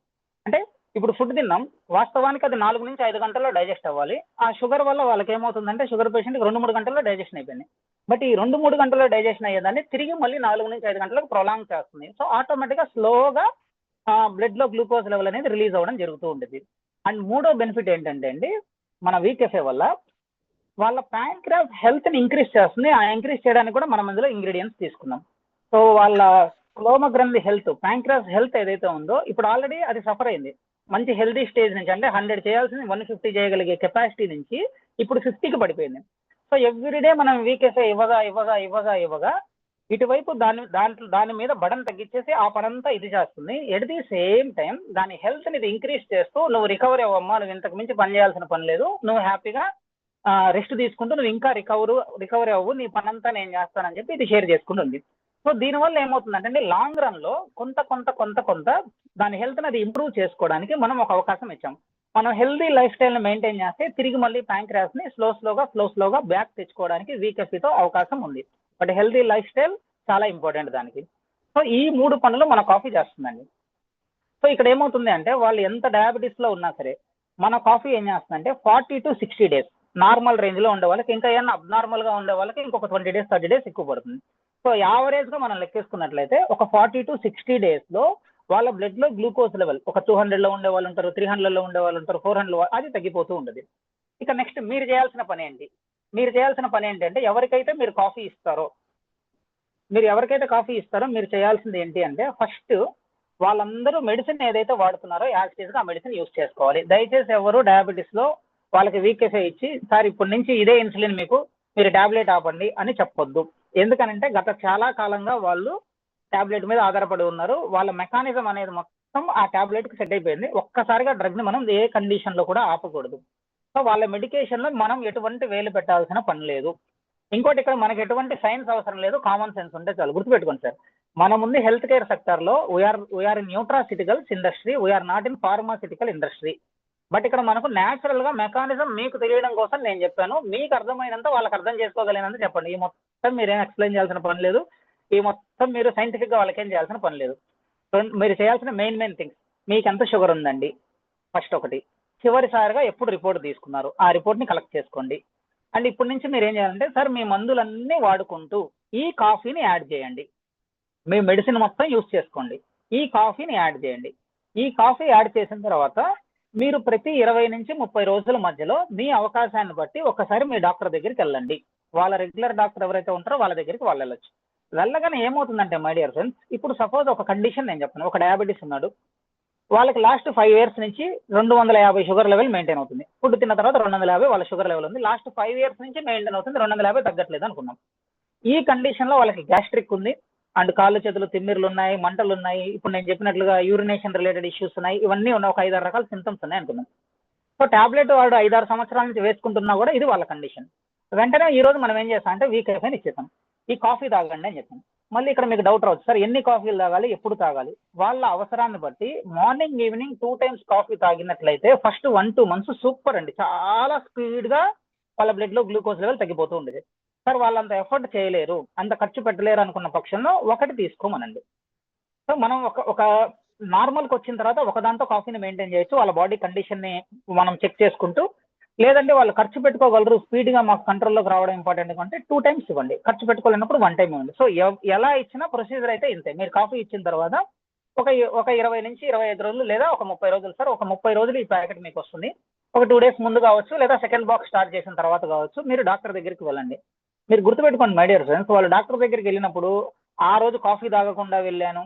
అంటే ఇప్పుడు ఫుడ్ తిన్నాం, వాస్తవానికి అది 4 నుంచి 5 గంటల్లో డైజెస్ట్ అవ్వాలి. ఆ షుగర్ వల్ల వాళ్ళకి ఏమవుతుందంటే షుగర్ పేషెంట్కి 2-3 గంటల్లో డైజెషన్ అయిపోయింది. బట్ ఈ 2-3 గంటల్లో డైజెషన్ అయ్యేదాన్ని తిరిగి మళ్ళీ 4 నుంచి 5 గంటలకు ప్రొలాంగ్ చేస్తుంది. సో ఆటోమేటిక్గా స్లోగా బ్లడ్ లో గ్లూకోజ్ లెవెల్ అనేది రిలీజ్ అవ్వడం జరుగుతూ ఉంటుంది. అండ్ మూడో బెనిఫిట్ ఏంటంటే అండి, మన వీకెఫే వల్ల వాళ్ళ ప్యాంక్రియాస్ హెల్త్ ని ఇంక్రీజ్ చేస్తుంది. ఆ ఇంక్రీజ్ చేయడానికి కూడా మనం అందులో ఇంగ్రీడియంట్స్ తీసుకున్నాం. సో వాళ్ళ క్లోమగ్రంథి హెల్త్, ప్యాంక్రియాస్ హెల్త్ ఏదైతే ఉందో ఇప్పుడు ఆల్రెడీ అది సఫర్ అయింది. మంచి హెల్తీ స్టేజ్ నుంచి అంటే 100 చేయాల్సింది 150 చేయగలిగే కెపాసిటీ నుంచి ఇప్పుడు 50కి పడిపోయింది. సో ఎవ్రీడే మనం వీకెఫే ఇవ్వగా ఇటువైపు దాని మీద బడన్ తగ్గించేసి ఆ పనంతా ఇది చేస్తుంది. ఎట్ ది సేమ్ టైం దాని హెల్త్ ని ఇంక్రీజ్ చేస్తూ నువ్వు రికవరీ అవ్వమ్మా, నువ్వు ఇంతకు మించి పని చేయాల్సిన పని లేదు, నువ్వు హ్యాపీగా రెస్ట్ తీసుకుంటూ నువ్వు ఇంకా రికవరీ అవ్వు, నీ పనంతా నేను చేస్తానని చెప్పి ఇది షేర్ చేసుకుంటుంది. సో దీనివల్ల ఏమవుతుందంటే లాంగ్ రన్ లో కొంత దాని హెల్త్ ని అది ఇంప్రూవ్ చేసుకోవడానికి మనం ఒక అవకాశం ఇచ్చాం. మనం హెల్దీ లైఫ్ స్టైల్ ని మెయింటైన్ చేస్తే తిరిగి మళ్ళీ ప్యాంక్రియాస్ ని స్లోగా బ్యాక్ తెచ్చుకోవడానికి వీకెఫీతో అవకాశం ఉంది. బట్ హెల్దీ లైఫ్ స్టైల్ చాలా ఇంపార్టెంట్ దానికి. సో ఈ 3 పనులు మన కాఫీ చేస్తుందండి. సో ఇక్కడ ఏమవుతుంది అంటే వాళ్ళు ఎంత డయాబెటీస్ లో ఉన్నా సరే మన కాఫీ ఏం చేస్తుందంటే 40 to 60 days నార్మల్ రేంజ్ లో ఉండే వాళ్ళకి, ఇంకా ఏమన్నా అబ్నార్మల్ గా ఉండే వాళ్ళకి ఇంకొక 20 days 30 days ఎక్కువ పడుతుంది. సో యావరేజ్ గా మనం లెక్కేసుకున్నట్లయితే ఒక 40 to 60 days లో వాళ్ళ బ్లడ్ లో గ్లూకోజ్ లెవెల్ ఒక 200 లో ఉండే వాళ్ళు ఉంటారు, 300 లో ఉండే వాళ్ళు ఉంటారు, 400 అది తగ్గిపోతూ ఉంటుంది. ఇక నెక్స్ట్ మీరు చేయాల్సిన పని ఏంటి? మీరు చేయాల్సిన పని ఏంటంటే ఎవరికైతే మీరు కాఫీ ఇస్తారో మీరు చేయాల్సింది ఏంటి అంటే ఫస్ట్ వాళ్ళందరూ మెడిసిన్ ఏదైతే వాడుతున్నారో యాక్టివ్ గా ఆ మెడిసిన్ యూజ్ చేసుకోవాలి. దయచేసి ఎవరు డయాబెటీస్ లో వాళ్ళకి వీకెఫే ఇచ్చి సార్ ఇప్పటి నుంచి ఇదే ఇన్సులిన్ మీరు టాబ్లెట్ ఆపండి అని చెప్పొద్దు. ఎందుకనంటే గత చాలా కాలంగా వాళ్ళు టాబ్లెట్ మీద ఆధారపడి ఉన్నారు. వాళ్ళ మెకానిజం అనేది మొత్తం ఆ టాబ్లెట్ కి సెట్ అయిపోయింది. ఒక్కసారిగా డ్రగ్ ని మనం ఏ కండిషన్ లో కూడా ఆపకూడదు. సో వాళ్ళ మెడికేషన్ లో మనం ఎటువంటి వేలు పెట్టాల్సిన పని లేదు. ఇంకోటి ఇక్కడ మనకి ఎటువంటి సైన్స్ అవసరం లేదు, కామన్ సెన్స్ ఉంటే చాలు. గుర్తుపెట్టుకోండి సార్, మన ముందు హెల్త్ కేర్ సెక్టర్ లో we are in nutraceuticals industry, we are not in pharmaceutical industry. But ఇక్కడ మనకు న్యాచురల్ గా మెకానిజం మీకు తెలియడం కోసం నేను చెప్పాను. మీకు అర్థమైనంత వాళ్ళకి అర్థం చేసుకోగలిగినంత చెప్పండి. ఈ మొత్తం మీరేం ఎక్స్ప్లెయిన్ చేయాల్సిన పని లేదు, ఈ మొత్తం మీరు సైంటిఫిక్ గా వాళ్ళకి ఏం చేయాల్సిన పని లేదు. సో మీరు చేయాల్సిన మెయిన్ థింగ్స్ మీకు ఎంత షుగర్ ఉందండి ఫస్ట్ ఒకటి, చివరిసారిగా ఎప్పుడు రిపోర్ట్ తీసుకున్నారు ఆ రిపోర్ట్ని కలెక్ట్ చేసుకోండి. అండ్ ఇప్పటి నుంచి మీరు ఏం చేయాలంటే సార్ మీ మందులన్నీ వాడుకుంటూ ఈ కాఫీని యాడ్ చేయండి, మీ మెడిసిన్ మొత్తం యూస్ చేసుకోండి, ఈ కాఫీని యాడ్ చేయండి. ఈ కాఫీ యాడ్ చేసిన తర్వాత మీరు ప్రతి 20 నుంచి 30 రోజుల మధ్యలో మీ అవకాశాన్ని బట్టి ఒకసారి మీ డాక్టర్ దగ్గరికి వెళ్ళండి. వాళ్ళ రెగ్యులర్ డాక్టర్ ఎవరైతే ఉంటారో వాళ్ళ దగ్గరికి వాళ్ళు వెళ్ళొచ్చు. వెళ్ళగానే ఏమవుతుందంటే మై డియర్ ఫ్రెండ్స్, ఇప్పుడు సపోజ్ ఒక కండిషన్ నేను చెప్తాను, ఒక డయాబెటీస్ ఉన్నాడు, వాళ్ళకి లాస్ట్ 5 years నుంచి 250 షుగర్ లెవెల్ మెయింటైన్ అవుతుంది. ఫుడ్ తిన్న తర్వాత 250 వాళ్ళ షుగర్ లెవెల్ ఉంది. లాస్ట్ 5 years నుంచి మెయింటైన్ అవుతుంది, 250 తగ్గట్లేదు అనుకున్నాం. ఈ కండిషన్ లో వాళ్ళకి గ్యాస్ట్రిక్ ఉంది అండ్ కాళ్ళు చేతులు తిమ్మిర్లు ఉన్నాయి, మంటలు ఉన్నాయి, ఇప్పుడు నేను చెప్పినట్లుగా యూరినేషన్ రిలేటెడ్ ఇష్యూస్ ఉన్నాయి, ఇవన్నీ ఉన్నాయి, ఒక 5-6 రకాల సింటమ్స్ ఉన్నాయి అనుకున్నాం. సో టాబ్లెట్ వాడు 5-6 సంవత్సరాల నుంచి వేసుకుంటున్నా కూడా ఇది వాళ్ళ కండిషన్. వెంటనే ఈ రోజు మనం ఏం చేస్తాం అంటే వీక్ అయిపోయిన ఇచ్చేస్తాం, ఈ కాఫీ తాగండి అని చెప్పాం. మళ్ళీ ఇక్కడ మీకు డౌట్ రావచ్చు, సార్ ఎన్ని కాఫీలు తాగాలి, ఎప్పుడు తాగాలి? వాళ్ళ అవసరాన్ని బట్టి మార్నింగ్ ఈవినింగ్ 2 times కాఫీ తాగినట్లయితే ఫస్ట్ 1-2 months సూపర్ అండి, చాలా స్పీడ్ గా వాళ్ళ బ్లడ్ లో గ్లూకోజ్ లెవెల్ తగ్గిపోతూ ఉండేది. సార్ వాళ్ళంత ఎఫర్ట్ చేయలేరు, అంత ఖర్చు పెట్టలేరు అనుకున్న పక్షంలో ఒకటి తీసుకోమనండి. సో మనం ఒక నార్మల్కి వచ్చిన తర్వాత ఒక దాంతో కాఫీని మెయింటైన్ చేయొచ్చు, వాళ్ళ బాడీ కండిషన్ ని మనం చెక్ చేసుకుంటూ. లేదంటే వాళ్ళు ఖర్చు పెట్టుకోగలరు, స్పీడ్ గా మాకు కంట్రోల్లోకి రావడం ఇంపార్టెంట్ అంటే 2 times ఇవ్వండి, ఖర్చు పెట్టుకోలేనప్పుడు 1 time ఇవ్వండి. సో ఎలా ఇచ్చినా ప్రొసీజర్ అయితే ఇంతే. మీరు కాఫీ ఇచ్చిన తర్వాత ఒక 20 నుంచి 25 రోజులు లేదా ఒక 30 రోజులు, సార్ ఒక 30 రోజులు ఈ ప్యాకెట్ మీకు వస్తుంది. ఒక 2 days ముందు కావచ్చు లేదా సెకండ్ బాక్స్ స్టార్ట్ చేసిన తర్వాత కావచ్చు, మీరు డాక్టర్ దగ్గరికి వెళ్ళండి. మీరు గుర్తుపెట్టుకోండి మై డియర్ ఫ్రెండ్స్, వాళ్ళు డాక్టర్ దగ్గరికి వెళ్ళినప్పుడు ఆ రోజు కాఫీ తాగకుండా వెళ్ళాను,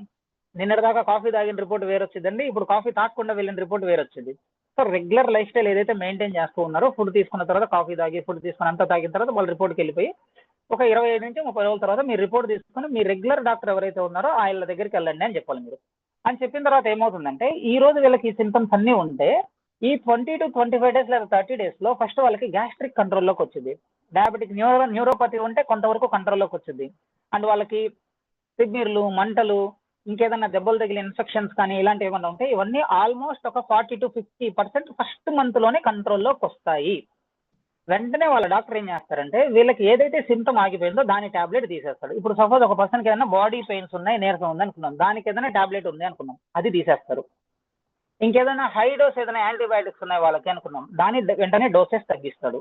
నిన్నటిదాకా కాఫీ తాగిన రిపోర్ట్ వేరొచ్చిందండి, ఇప్పుడు కాఫీ తాగకుండా వెళ్ళిన రిపోర్ట్ వేరొచ్చింది. సో రెగ్యులర్ లైఫ్ స్టైల్ ఏదైతే మెయింటైన్ చేస్తూ ఉన్నారో, ఫుడ్ తీసుకున్న తర్వాత కాఫీ తాగి, ఫుడ్ తీసుకుని అంతా తాగిన తర్వాత వాళ్ళ రిపోర్ట్కి వెళ్ళిపోయి ఒక 25 నుంచి 30 రోజుల తర్వాత మీరు రిపోర్ట్ తీసుకుని మీ రెగ్యులర్ డాక్టర్ ఎవరైతే ఉన్నారో ఆయన దగ్గరికి వెళ్ళండి అని చెప్పాలి మీరు. అని చెప్పిన తర్వాత ఏమవుతుందంటే ఈ రోజు వీళ్ళకి ఈ సింటమ్స్ అన్నీ ఉంటే ఈ 20 to 25 days లేదా 30 days లో ఫస్ట్ వాళ్ళకి గ్యాస్ట్రిక్ కంట్రోల్లోకి వచ్చింది, డయాబెటిక్ న్యూరోపతి ఉంటే కొంతవరకు కంట్రోల్లోకి వచ్చింది, అండ్ వాళ్ళకి తిమ్మిర్లు, మంటలు, ఇంకేదన్నా దెబ్బలు తగిలిన ఇన్ఫెక్షన్స్ కానీ ఇలాంటివి ఏమన్నా ఉంటే ఇవన్నీ ఆల్మోస్ట్ ఒక 40 to 50% ఫస్ట్ మంత్ లోనే కంట్రోల్లోకి వస్తాయి. వెంటనే వాళ్ళ డాక్టర్ ఏం చేస్తారంటే వీళ్ళకి ఏదైతే సింటమ్ ఆగిపోయిందో దాని టాబ్లెట్ తీసేస్తాడు. ఇప్పుడు సపోజ్ ఒక పర్సన్కి ఏదైనా బాడీ పెయిన్స్ ఉన్నాయి, నీరసం ఉంది అనుకున్నాం, దానికి ఏదైనా టాబ్లెట్ ఉంది అనుకున్నాం, అది తీసేస్తారు. ఇంకేదైనా హై డోస్ ఏదైనా యాంటీబయాటిక్స్ ఉన్నాయి వాళ్ళకి అనుకున్నాం, దాని వెంటనే డోసెస్ తగ్గిస్తాడు.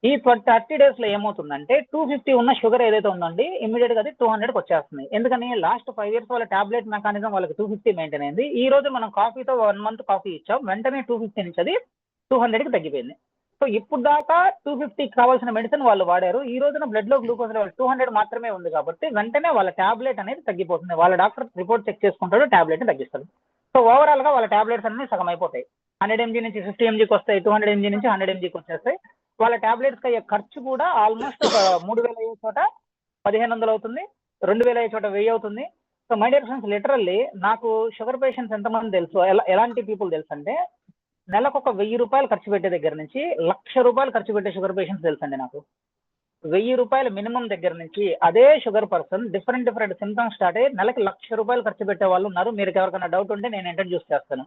ఈ 30 days లో ఏమవుతుందంటే 250 ఉన్న షుగర్ ఏదైతే ఉందండి ఇమీడియట్ గా అది 200కి వచ్చేస్తుంది. ఎందుకని లాస్ట్ 5 years వాళ్ళ టాబ్లెట్ మెకానిజం వాళ్ళకి 250 మెయింటైన్ అయింది. ఈ రోజు మనం కాఫీతో 1 month కాఫీ ఇచ్చాం, వెంటనే 250 నుంచి అది 200కి తగ్గిపోయింది. సో ఇప్పుడు దాకా 250 కావాల్సిన మెడిసిన్ వాళ్ళు వాడారు, ఈ రోజున బ్లడ్ లో గ్లూకోజ్ లెవెల్ 200 మాత్రమే ఉంది కాబట్టి వెంటనే వాళ్ళ టాబ్లెట్ అనేది తగ్గిపోతుంది. వాళ్ళ డాక్టర్ రిపోర్ట్ చెక్ చేసుకుంటాడు, టాబ్లెట్ తగ్గిస్తాడు. సో ఓవరాల్ గా వాళ్ళ టాబ్లెట్స్ అన్ని సగం అయిపోతాయి. 100 mg నుంచి 50 mgకి వస్తాయి, 200 mg నుంచి 100 mgకి వచ్చేస్తాయి. వాళ్ళ టాబ్లెట్స్ అయ్యే ఖర్చు కూడా ఆల్మోస్ట్ ఒక 3000 అయ్యే చోట 1500 అవుతుంది, 2000 అయ్యే చోట 1000 అవుతుంది. So my dear friends, literally నాకు షుగర్ పేషెంట్స్ ఎంతమంది తెలుసు, ఎలాంటి పీపుల్ తెలుసు అంటే నెలకు ఒక 1000 రూపాయలు ఖర్చు పెట్టే దగ్గర నుంచి 1,00,000 రూపాయలు ఖర్చు పెట్టే షుగర్ పేషెంట్స్ తెలుసండి నాకు. 1000 రూపాయలు మినిమం దగ్గర నుంచి అదే sugar person different symptoms start అయ్యి నెలకి 1,00,000 రూపాయలు ఖర్చు పెట్టే వాళ్ళు ఉన్నారు. మీరు ఎవరికైనా డౌట్ ఉంటే నేను ఇంట్రడ్యూస్ చేస్తాను.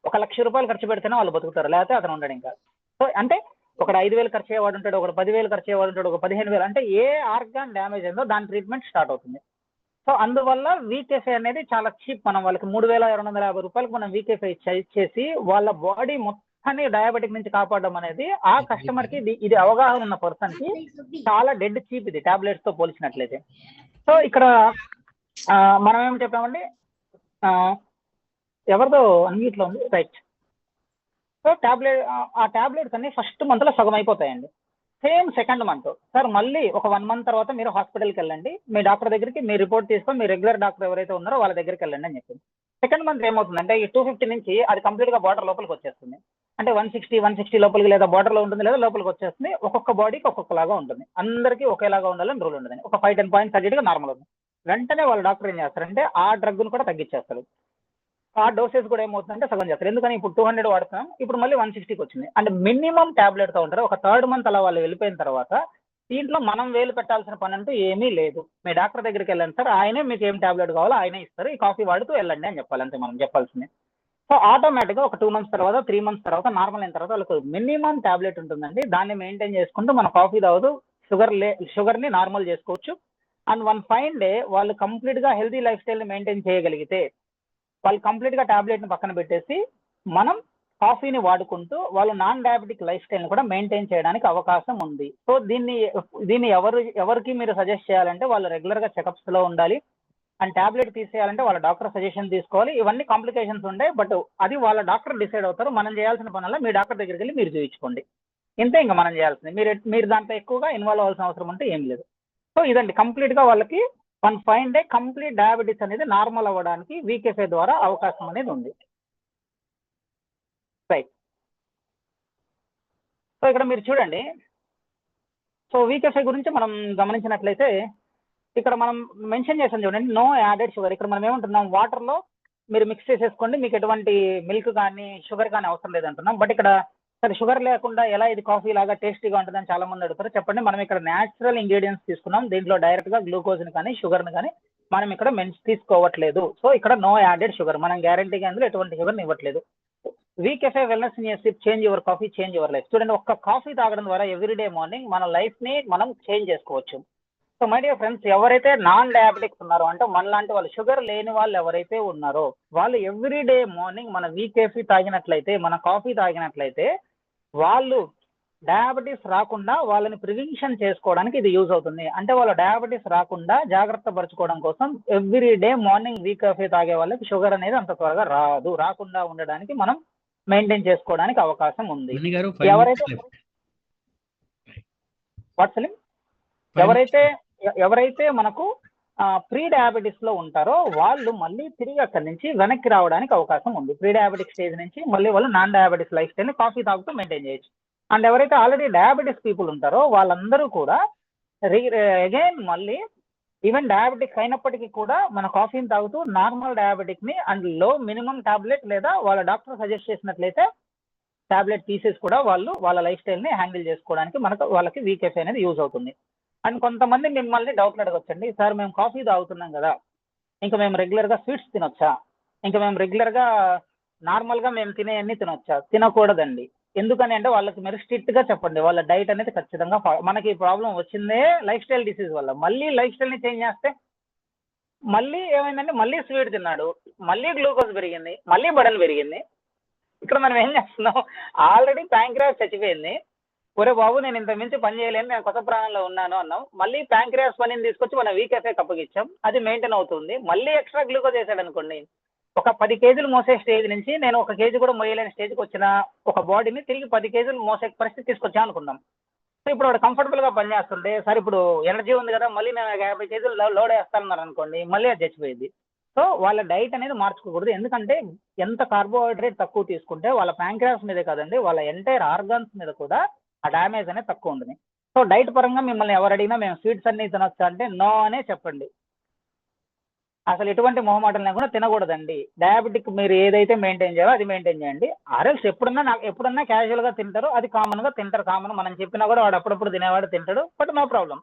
1,00,000 రూపాయలు ఖర్చు పెడితేనే వాళ్ళు బతుకుతారు, లేకపోతే అతను ఉండడు ఇంకా. సో అంటే ఒకడు 5,000 ఖర్చు అయ్యేవాడు ఉంటాడు, ఒకడు 10,000 ఖర్చు అయ్యేవాడు ఉంటాడు, ఒక 15,000, అంటే ఏ ఆర్గాన్ డ్యామేజ్ అయిందో దాని ట్రీట్మెంట్ స్టార్ట్ అవుతుంది. సో అందువల్ల వీకేఫై అనేది చాలా చీప్. మనం వాళ్ళకి 3,250 రూపాయలకు మనం వీకేఫై ఇచ్చేసి వాళ్ళ బాడీ మొత్తాన్ని డయాబెటిక్ నుంచి కాపాడడం అనేది ఆ కస్టమర్ కి ఇది అవగాహన ఉన్న పర్సన్ కి చాలా డెడ్ చీప్ ఇది టాబ్లెట్స్ తో పోల్చినట్లయితే. సో ఇక్కడ మనం ఏం చెప్పామండి, ఎవరిదో అన్నిట్లో ఉంది రైట్. సో ఆ టాబ్లెట్స్ అన్ని ఫస్ట్ మంత్ లో సగం అయిపోతాయండి. సేమ్ సెకండ్ మంత్ సార్ మళ్ళీ ఒక 1 month తర్వాత మీరు హాస్పిటల్కి వెళ్ళండి, మీ డాక్టర్ దగ్గరికి మీ రిపోర్ట్ తీసుకొని మీ రెగ్యులర్ డాక్టర్ ఎవరైతే ఉన్నారో వాళ్ళ దగ్గరికి వెళ్ళండి అని చెప్పింది. సెకండ్ మంత్ ఏమవుతుందంటే ఈ 250 నుంచి అది కంప్లీట్ గా బార్డర్ లోపలికి వచ్చేస్తుంది. అంటే 160 లోపలికి లేదా బార్డర్ లో ఉంటుంది లేదా లోపలికి వచ్చేస్తుంది. ఒక్కొక్క బాడీకి ఒక్కొక్కలాగా ఉంటుంది, అందరికీ ఒకేలాగా ఉండాలని రూల్ ఉండదు. ఒక 5-10 points తగ్గేట్టుగా నార్మల్ ఉంది. వెంటనే వాళ్ళ డాక్టర్ ఏం చేస్తారంటే ఆ డ్రగ్ ను కూడా తగ్గించేస్తారు. ఆ డోసెస్ కూడా ఏమవుతుందంటే సగం చేస్తారు. ఎందుకని ఇప్పుడు 200 వాడుతున్నాం, ఇప్పుడు మళ్ళీ 160కి వచ్చింది. అంటే మినిమం టాబ్లెట్ తో ఉంటారు. ఒక 3rd month అలా వాళ్ళు వెళ్ళిపోయిన తర్వాత దీంట్లో మనం వేలు పెట్టాల్సిన పని అంటూ ఏమీ లేదు. మీ డాక్టర్ దగ్గరికి వెళ్ళండి సార్, ఆయనే మీకు ఏం టాబ్లెట్ కావాలో ఆయనే ఇస్తారు, ఈ కాఫీ వాడుతూ వెళ్ళండి అని చెప్పాలి, అంతే మనం చెప్పాల్సింది. సో ఆటోమేటిక్ గా ఒక 2 months తర్వాత 3 months తర్వాత నార్మల్ అయిన తర్వాత వాళ్ళకి మినిమం టాబ్లెట్ ఉంటుందండి. దాన్ని మెయింటైన్ చేసుకుంటూ మన కాఫీ తాగుతూ షుగర్ ని నార్మల్ చేసుకోవచ్చు. అండ్ వన్ ఫైన్ డే వాళ్ళు కంప్లీట్ గా హెల్తీ లైఫ్ స్టైల్ ని మెయింటైన్ చేయగలిగితే వాళ్ళు కంప్లీట్ గా టాబ్లెట్ ని పక్కన పెట్టేసి మనం కాఫీని వాడుకుంటూ వాళ్ళు నాన్ డయాబెటిక్ లైఫ్ స్టైల్ ని కూడా మెయింటైన్ చేయడానికి అవకాశం ఉంది. సో దీన్ని ఎవరికి మీరు సజెస్ట్ చేయాలంటే వాళ్ళు రెగ్యులర్ గా చెకప్స్ లో ఉండాలి. అండ్ టాబ్లెట్ తీసేయాలంటే వాళ్ళ డాక్టర్ సజెషన్ తీసుకోవాలి. ఇవన్నీ కాంప్లికేషన్స్ ఉంటాయి, బట్ అది వాళ్ళ డాక్టర్ డిసైడ్ అవుతారు. మనం చేయాల్సిన పనుల్లో మీ డాక్టర్ దగ్గరికి వెళ్ళి మీరు చూపించుకోండి. ఇంతే ఇంకా మనం చేయాల్సింది. మీరు దాంట్లో ఎక్కువగా ఇన్వాల్వ్ అవ్వాల్సిన అవసరం అంటే ఏం లేదు. సో ఇదండి కంప్లీట్ గా వాళ్ళకి 1 ఫైన్ డే కంప్లీట్ డయాబెటీస్ అనేది నార్మల్ అవ్వడానికి వీకెఫ్ఏ ద్వారా అవకాశం అనేది ఉంది. రైట్. సో ఇక్కడ మీరు చూడండి. సో వీకెఫ్ఏ గురించి మనం గమనించినట్లయితే ఇక్కడ మనం మెన్షన్ చేసాం చూడండి, నో యాడెడ్ షుగర్. ఇక్కడ మనం ఏమంటున్నాం, వాటర్ లో మీరు మిక్స్ చేసేసుకోండి, మీకు ఎటువంటి మిల్క్ కానీ షుగర్ కానీ అవసరం లేదంటున్నాం. బట్ ఇక్కడ సరే షుగర్ లేకుండా ఎలా ఇది కాఫీ లాగా టేస్టీగా ఉంటుందని చాలా మంది అడుగుతారు. చెప్పండి, మనం ఇక్కడ న్యాచురల్ ఇంగ్రీడియంట్స్ తీసుకున్నాం. దీంట్లో డైరెక్ట్ గా గ్లూకోజ్ ని కానీ షుగర్ ని కానీ మనం ఇక్కడ తీసుకోవట్లేదు. సో ఇక్కడ నో యాడెడ్ షుగర్, మనం గ్యారంటీగా అందులో ఎటువంటి షుగర్ ఇవ్వట్లేదు. వీకెఫ్ఏ wellness in your sip, change your coffee, change your life. చూడండి, ఒక్క కాఫీ తాగడం ద్వారా ఎవ్రీడే మార్నింగ్ మన లైఫ్ ని మనం చేంజ్ చేసుకోవచ్చు. సో మై డియర్ ఫ్రెండ్స్, ఎవరైతే నాన్ డయాబెటిక్స్ ఉన్నారో అంటే మనలాంటి వాళ్ళు షుగర్ లేని వాళ్ళు ఎవరైతే ఉన్నారో వాళ్ళు ఎవ్రీడే మార్నింగ్ మన వీకెఫీ తాగినట్లయితే, మన కాఫీ తాగినట్లయితే వాళ్ళు డయాబెటీస్ రాకుండా వాళ్ళని ప్రివెన్షన్ చేసుకోవడానికి ఇది యూజ్ అవుతుంది. అంటే వాళ్ళు డయాబెటీస్ రాకుండా జాగ్రత్త పరచుకోవడం కోసం ఎవ్రీడే మార్నింగ్ వీకెఫీ తాగే వాళ్ళకి షుగర్ అనేది అంత త్వరగా రాకుండా ఉండడానికి మనం మెయింటైన్ చేసుకోవడానికి అవకాశం ఉంది. ఎవరైతే మనకు ప్రీ డయాబెటిస్ లో ఉంటారో వాళ్ళు మళ్ళీ తిరిగి అక్కడి నుంచి వెనక్కి రావడానికి అవకాశం ఉంది. ప్రీ డయాబెటిక్ స్టేజ్ నుంచి మళ్ళీ వాళ్ళు నాన్ డయాబెటిస్ లైఫ్ స్టైల్ ని కాఫీ తాగుతూ మెయింటైన్ చేయొచ్చు. అండ్ ఎవరైతే ఆల్రెడీ డయాబెటిస్ పీపుల్ ఉంటారో వాళ్ళందరూ కూడా అగైన్ మళ్ళీ ఈవెన్ డయాబెటిక్ అయినప్పటికీ కూడా మన కాఫీని తాగుతూ నార్మల్ డయాబెటిక్ ని అండ్ లో మినిమం టాబ్లెట్ లేదా వాళ్ళ డాక్టర్ సజెస్ట్ చేసినట్లయితే టాబ్లెట్ తీసేసి కూడా వాళ్ళు వాళ్ళ లైఫ్ స్టైల్ ని హ్యాండిల్ చేసుకోవడానికి వాళ్ళకి వీకెఫ్ అనేది యూజ్ అవుతుంది. అండ్ కొంతమంది మిమ్మల్ని డౌట్లు అడగొచ్చండి, సార్ మేము కాఫీ తాగుతున్నాం కదా, ఇంకా మేము రెగ్యులర్ గా స్వీట్స్ తినొచ్చా, ఇంకా మేము రెగ్యులర్ గా నార్మల్ గా మేము తినేవన్నీ తినొచ్చా? తినకూడదండి. ఎందుకని అంటే వాళ్ళకి మీరు స్ట్రిక్ట్ గా చెప్పండి, వాళ్ళ డైట్ అనేది ఖచ్చితంగా మనకి ప్రాబ్లం వచ్చిందే లైఫ్ స్టైల్ డిసీజ్ వల్ల. మళ్ళీ లైఫ్ స్టైల్ ని చేంజ్ చేస్తే మళ్ళీ ఏమైందంటే మళ్ళీ స్వీట్ తిన్నాడు, మళ్ళీ గ్లూకోజ్ పెరిగింది, మళ్ళీ బడన్ పెరిగింది. ఇక్కడ మనం ఏం చేస్తున్నాం, ఆల్రెడీ ప్యాంక్రియాస్ చచ్చిపోయింది, ఒరే బాబు నేను ఇంత మించి పని చేయలేను, నేను కొత్త ప్రాణంలో ఉన్నాను అన్నాం. మళ్ళీ ప్యాంక్రియాస్ పనిని తీసుకొచ్చి మన వీకెఫ్ఏ అప్పగిచ్చాం, అది మెయింటైన్ అవుతుంది. మళ్ళీ ఎక్స్ట్రా గ్లూకోజ్ వేసాడు అనుకోండి, ఒక 10 కేజీలు మోసే స్టేజ్ నుంచి నేను 1 కేజీ కూడా మోయలేని స్టేజ్కి వచ్చిన ఒక బాడీని తిరిగి 10 కేజీలు మోసే పరిస్థితి తీసుకొచ్చాం అనుకుందాం. సో ఇప్పుడు వాడు కంఫర్టబుల్ గా పనిచేస్తుంటే, సార్ ఇప్పుడు ఎనర్జీ ఉంది కదా, మళ్ళీ నేను 50 కేజీలు లోడ్ వేస్తానన్నారు అనుకోండి, మళ్ళీ అది చచ్చిపోయింది. సో వాళ్ళ డైట్ అనేది మార్చుకోకూడదు. ఎందుకంటే ఎంత కార్బోహైడ్రేట్ తక్కువ తీసుకుంటే వాళ్ళ ప్యాంక్రియాస్ మీదే కాదండి, వాళ్ళ ఎంటైర్ ఆర్గాన్స్ మీద కూడా ఆ డ్యామేజ్ అనేది తక్కువ ఉంటుంది. సో డైట్ పరంగా మిమ్మల్ని ఎవరు అడిగినా మేము స్వీట్స్ అన్ని తినొచ్చా అంటే నో అనే చెప్పండి. అసలు ఎటువంటి మొహమాటం లేకుండా తినకూడదండి. డయాబెటిక్ మీరు ఏదైతే మెయింటైన్ చేయాలో అది మెయింటైన్ చేయండి. ఆర్ఎల్స్ ఎప్పుడన్నా క్యాజువల్ గా తింటారు, అది కామన్ గా తింటారు. కామన్ మనం చెప్పినా కూడా వాడు అప్పుడప్పుడు తినేవాడు తింటాడు, బట్ నో ప్రాబ్లం.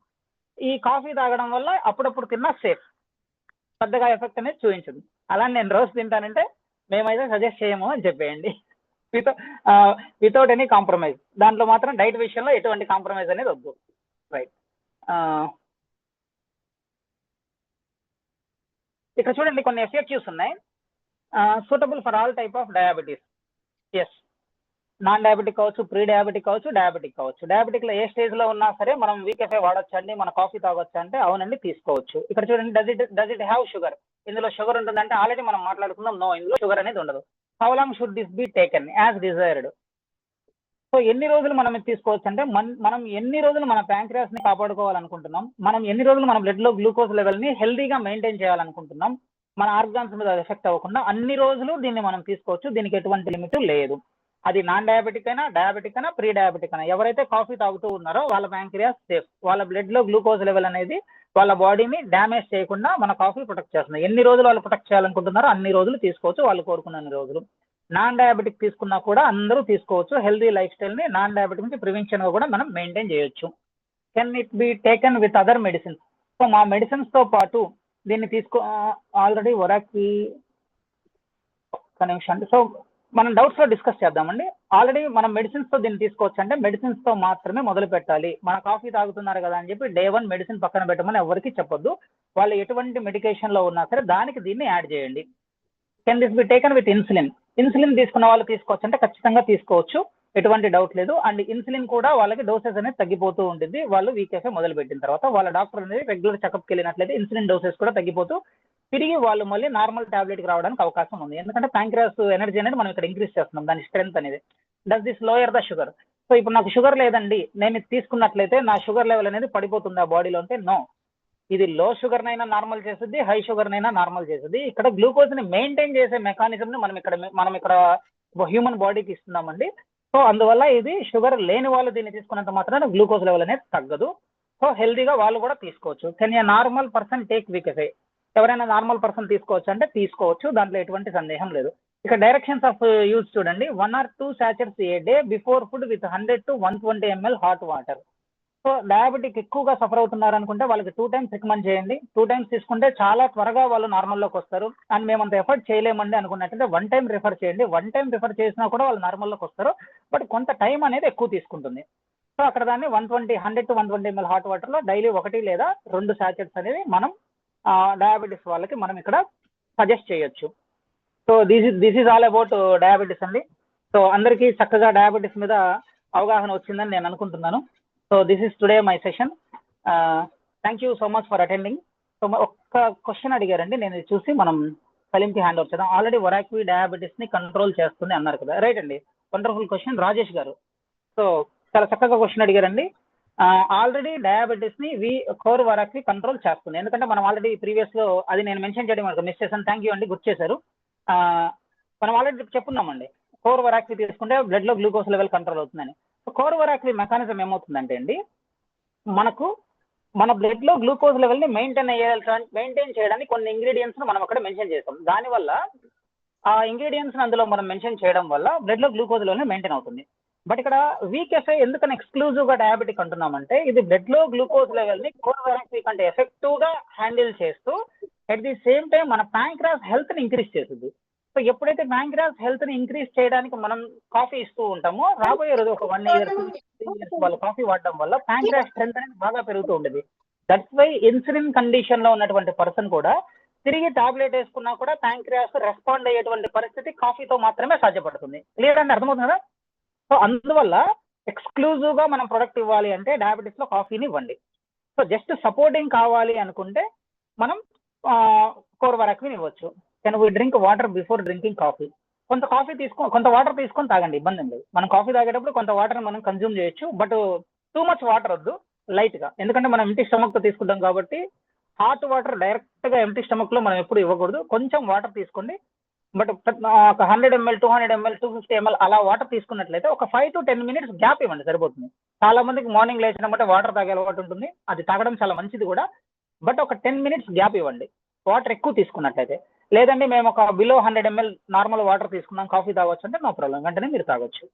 ఈ కాఫీ తాగడం వల్ల అప్పుడప్పుడు తిన్నా సేఫ్, పెద్దగా ఎఫెక్ట్ అనేది చూపించదు. అలా నేను రోజు తింటానంటే మేమైతే సజెస్ట్ చేయము అని చెప్పేయండి, వితౌట్ ఎనీ కాంప్రమైజ్. దాంట్లో మాత్రం డైట్ విషయంలో ఎటువంటి కాంప్రమైజ్ అనేది వద్దు. రైట్. ఇక్కడ చూడండి కొన్ని ఎఫెక్టివ్స్ ఉన్నాయి. Suitable for all type of diabetes. Yes, non diabetic కావచ్చు, ప్రీ డయాబెటిక్ కావచ్చు, డయాబెటిక్ కావచ్చు. డయాబెటిక్ లో ఏ స్టేజ్ లో ఉన్నా సరే మనం వీకెఫ్ఏ వాడొచ్చండి, మన కాఫీ తాగొచ్చా అంటే అవునండి, తీసుకోవచ్చు. ఇక్కడ చూడండి, డస్ ఇట్ హ్యావ్ షుగర్? ఇందులో షుగర్ ఉంటుందంటే ఆల్రెడీ మనం మాట్లాడుకుందాం, నో, ఇందులో షుగర్ అనేది ఉండదు. How long should this be taken as desired? So ఎన్ని రోజులు మనం ఇది తీసుకోవచ్చు అంటే మనం ఎన్ని రోజులు మన ప్యాంక్రియాస్ ని కాపాడుకోవాలనుకుంటున్నాం, మనం ఎన్ని రోజులు మన బ్లడ్ లో గ్లూకోజ్ లెవెల్ ని హెల్దీగా మెయింటైన్ చేయాలనుకుంటున్నాం, మన ఆర్గాన్స్ మీద ఎఫెక్ట్ అవ్వకుండా అన్ని రోజులు దీన్ని మనం తీసుకోవచ్చు. దీనికి ఎటువంటి లిమిట్ లేదు. అది నాన్ డయాబెటిక్ అయినా, డయాబెటిక్ అయినా, ప్రీ డయాబెటిక్ అయినా, ఎవరైతే కాఫీ తాగుతూ ఉన్నారో వాళ్ళ ప్యాంక్రియాస్ సేఫ్. వాళ్ళ బ్లడ్ లో గ్లూకోజ్ లెవెల్ అనేది వాళ్ళ బాడీని డ్యామేజ్ చేయకుండా మన కాఫీ ప్రొటెక్ట్ చేస్తుంది. ఎన్ని రోజులు వాళ్ళు ప్రొటెక్ట్ చేయాలనుకుంటున్నారో అన్ని రోజులు తీసుకోవచ్చు, వాళ్ళు కోరుకున్న అన్ని రోజులు. నాన్ డయాబెటిక్ తీసుకున్నా కూడా అందరూ తీసుకోవచ్చు. హెల్దీ లైఫ్ స్టైల్ ని నాన్ డయాబెటిక్ నుంచి ప్రివెన్షన్ గా కూడా మనం మెయింటైన్ చేయొచ్చు. Can it be taken with other medicines? So మా మెడిసిన్స్ తో పాటు దీన్ని ఆల్రెడీ వరాకి కనెక్షన్. సో మనం డౌట్స్ లో డిస్కస్ చేద్దామండి. ఆల్రెడీ మనం మెడిసిన్స్ తో దీన్ని తీసుకోవచ్చు అంటే మెడిసిన్స్ తో మాత్రమే మొదలు పెట్టాలి. మన కాఫీ తాగుతున్నారు కదా అని చెప్పి డే 1 మెడిసిన్ పక్కన పెట్టమని ఎవరికి చెప్పొద్దు. వాళ్ళు ఎటువంటి మెడికేషన్ లో ఉన్నా సరే దానికి దీన్ని యాడ్ చేయండి. Can this be taken with insulin? Insulin తీసుకున్న వాళ్ళు తీసుకోవచ్చు అంటే ఖచ్చితంగా తీసుకోవచ్చు, ఎటువంటి డౌట్ లేదు. అండ్ ఇన్సులిన్ కూడా వాళ్ళకి డోసెస్ అనేది తగ్గిపోతూ ఉంటుంది వాళ్ళు వీకేఫే మొదలు పెట్టిన తర్వాత. వాళ్ళ డాక్టర్ అనేది రెగ్యులర్ చెకప్కి వెళ్ళినట్లయితే ఇన్సులిన్ డోసెస్ కూడా తగ్గిపోతూ తిరిగి వాళ్ళు మళ్ళీ నార్మల్ టాబ్లెట్ కి రావడానికి అవకాశం ఉంది. ఎందుకంటే ప్యాంక్రియాస్ ఎనర్జీ అనేది మనం ఇక్కడ ఇంక్రీజ్ చేస్తున్నాం, దాని స్ట్రెంత్ అనేది. Does this lower the sugar? So ఇప్పుడు నాకు షుగర్ లేదండి, నేను ఇది తీసుకున్నట్లయితే నా షుగర్ లెవెల్ అనేది పడిపోతుంది ఆ బాడీలో అంటే నో. ఇది లో షుగర్ నైనా నార్మల్ చేస్తుంది, హై షుగర్ నైనా నార్మల్ చేస్తుంది. ఇక్కడ గ్లూకోజ్ ని మెయింటైన్ చేసే మెకానిజం ని మనం ఇక్కడ హ్యూమన్ బాడీకి ఇస్తున్నామండి. సో అందువల్ల ఇది షుగర్ లేని వాళ్ళు దీన్ని తీసుకున్నంత మాత్రాన గ్లూకోజ్ లెవెల్ అనేది తగ్గదు. సో హెల్దీగా వాళ్ళు కూడా తీసుకోవచ్చు. Can a normal person take వీకేఫే? ఎవరైనా నార్మల్ పర్సన్ తీసుకోవచ్చు అంటే తీసుకోవచ్చు, దాంట్లో ఎటువంటి సందేహం లేదు. ఇక డైరెక్షన్స్ ఆఫ్ యూజ్ చూడండి. 1 or 2 sachets A day before food with 100 to 120 ml hot water. So diabetic ఎక్కువగా సఫర్ అవుతున్నారు అనుకుంటే వాళ్ళకి 2 times రికమెండ్ చేయండి. 2 times తీసుకుంటే చాలా త్వరగా వాళ్ళు నార్మల్లోకి వస్తారు. అండ్ మేము అంత ఎఫర్ట్ చేయలేమండి అనుకున్నట్టయితే 1 time రిఫర్ చేయండి. 1 time రిఫర్ చేసినా కూడా వాళ్ళు నార్మల్లోకి వస్తారు, బట్ కొంత టైం అనేది ఎక్కువ తీసుకుంటుంది. సో అక్కడ దాన్ని 100 to 120 ml హాట్ వాటర్ లో డైలీ 1 లేదా 2 sachets అనేవి మనం డయాబెటీస్ వాళ్ళకి మనం ఇక్కడ సజెస్ట్ చేయొచ్చు. So this is all about diabetes అండి. సో అందరికీ చక్కగా డయాబెటీస్ మీద అవగాహన వచ్చిందని నేను అనుకుంటున్నాను. So this is today my session. Thank you so much for attending. So ఒక్క క్వశ్చన్ అడిగారండి, నేను ఇది చూసి మనం సలీంకి హ్యాండ్ ఓవర్ చేద్దాం. ఆల్రెడీ వరాక్వి డయాబెటీస్ ని కంట్రోల్ చేస్తుంది అన్నారు కదా, రైట్ అండి. వండర్ఫుల్ క్వశ్చన్ రాజేష్ గారు. సో చాలా చక్కగా క్వశ్చన్ అడిగారండి. ఆల్రెడీ డయాబెటీస్ ని కోర్ వరాక్వి కంట్రోల్ చేస్తుంది. ఎందుకంటే మనం ఆల్రెడీ ప్రీవియస్ లో అది నేను మెన్షన్ చేయడం మిస్ చేశాను, థ్యాంక్ యూ అండి, గుర్తు చేశారు. మనం ఆల్రెడీ చెప్పున్నామండి, కోర్ వరాక్వి తీసుకుంటే బ్లడ్ లో గ్లూకోజ్ లెవెల్ కంట్రోల్ అవుతుందని. కోర్ వరాక్వి మెకానిజం ఏమవుతుందంటే అండి, మనకు మన బ్లడ్ లో గ్లూకోజ్ లెవెల్ ని మెయింటైన్ చేయడానికి కొన్ని ఇంగ్రీడియంట్స్ మనం అక్కడ మెన్షన్ చేస్తాం. దానివల్ల ఆ ఇంగ్రీడియంట్స్ అందులో మనం మెన్షన్ చేయడం వల్ల బ్లడ్ లో గ్లూకోజ్ లెవెల్ మెయింటైన్ అవుతుంది. బట్ ఇక్కడ వీకెఫే ఎందుకని ఎక్స్క్లూజివ్ గా డయాబెటిక్ అంటున్నామంటే, ఇది బ్లడ్ లో గ్లూకోజ్ లెవెల్ ని కోర్ వరాక్వి కంటే ఎఫెక్టివ్ గా హ్యాండిల్ చేస్తూ అట్ ది సేమ్ టైం మన ప్యాంక్రాస్ హెల్త్ ని ఇంక్రీజ్ చేస్తుంది. సో ఎప్పుడైతే ప్యాంక్రాస్ హెల్త్ ని ఇంక్రీజ్ చేయడానికి మనం కాఫీ ఇస్తూ ఉంటామో, రాబోయే రోజు ఒక 1 year 2 years వాళ్ళు కాఫీ వాడడం వల్ల ప్యాంక్రాస్ స్ట్రెంత్ అనేది బాగా పెరుగుతూ ఉండేది. దట్స్ వై ఇన్సులిన్ కండిషన్ లో ఉన్నటువంటి పర్సన్ కూడా తిరిగి టాబ్లెట్ వేసుకున్నా కూడా ప్యాంక్రియాస్ రెస్పాండ్ అయ్యేటువంటి పరిస్థితి కాఫీతో మాత్రమే సాధ్యపడుతుంది. క్లియర్ అండి, అర్థమవుతుంది కదా? సో అందువల్ల ఎక్స్క్లూజివ్ గా మనం ప్రొడక్ట్ ఇవ్వాలి అంటే డయాబెటీస్ లో కాఫీని ఇవ్వండి. సో జస్ట్ సపోర్టింగ్ కావాలి అనుకుంటే మనం కోర్ వరాక్విన్ ఇవ్వచ్చు. Can we drink water before drinking coffee? కొంత వాటర్ తీసుకొని తాగండి, ఇబ్బంది లేదు. మనం కాఫీ తాగేటప్పుడు కొంత వాటర్ మనం కన్జ్యూమ్ చేయొచ్చు, బట్ టూ మచ్ వాటర్ వద్దు, లైట్ గా. ఎందుకంటే మనం ఎంటీ స్టమక్ తో తీసుకుంటాం కాబట్టి హాట్ వాటర్ డైరెక్ట్ గా ఎంటీ స్టమక్ లో మనం ఎప్పుడు ఇవ్వకూడదు. కొంచెం వాటర్ తీసుకోండి, బట్ ఒక 100 ml 200 ml 250 ml అలా వాటర్ తీసుకున్నట్లయితే ఒక 5 to 10 minutes గ్యాప్ ఇవ్వండి, సరిపోతుంది. చాలా మందికి మార్నింగ్ లేచినప్పుడు వాటర్ తాగే అలవాటు ఉంటుంది, అది తాగడం చాలా మంచిది కూడా, బట్ ఒక 10 minutes గ్యాప్ ఇవ్వండి వాటర్ ఎక్కువ తీసుకున్నట్లయితే. లేదండి మేము ఒక బిలో 100 ml నార్మల్ వాటర్ తీసుకున్నాం, కాఫీ తాగొచ్చు అంటే నో ప్రాబ్లం, వెంటనే మీరు తాగొచ్చు.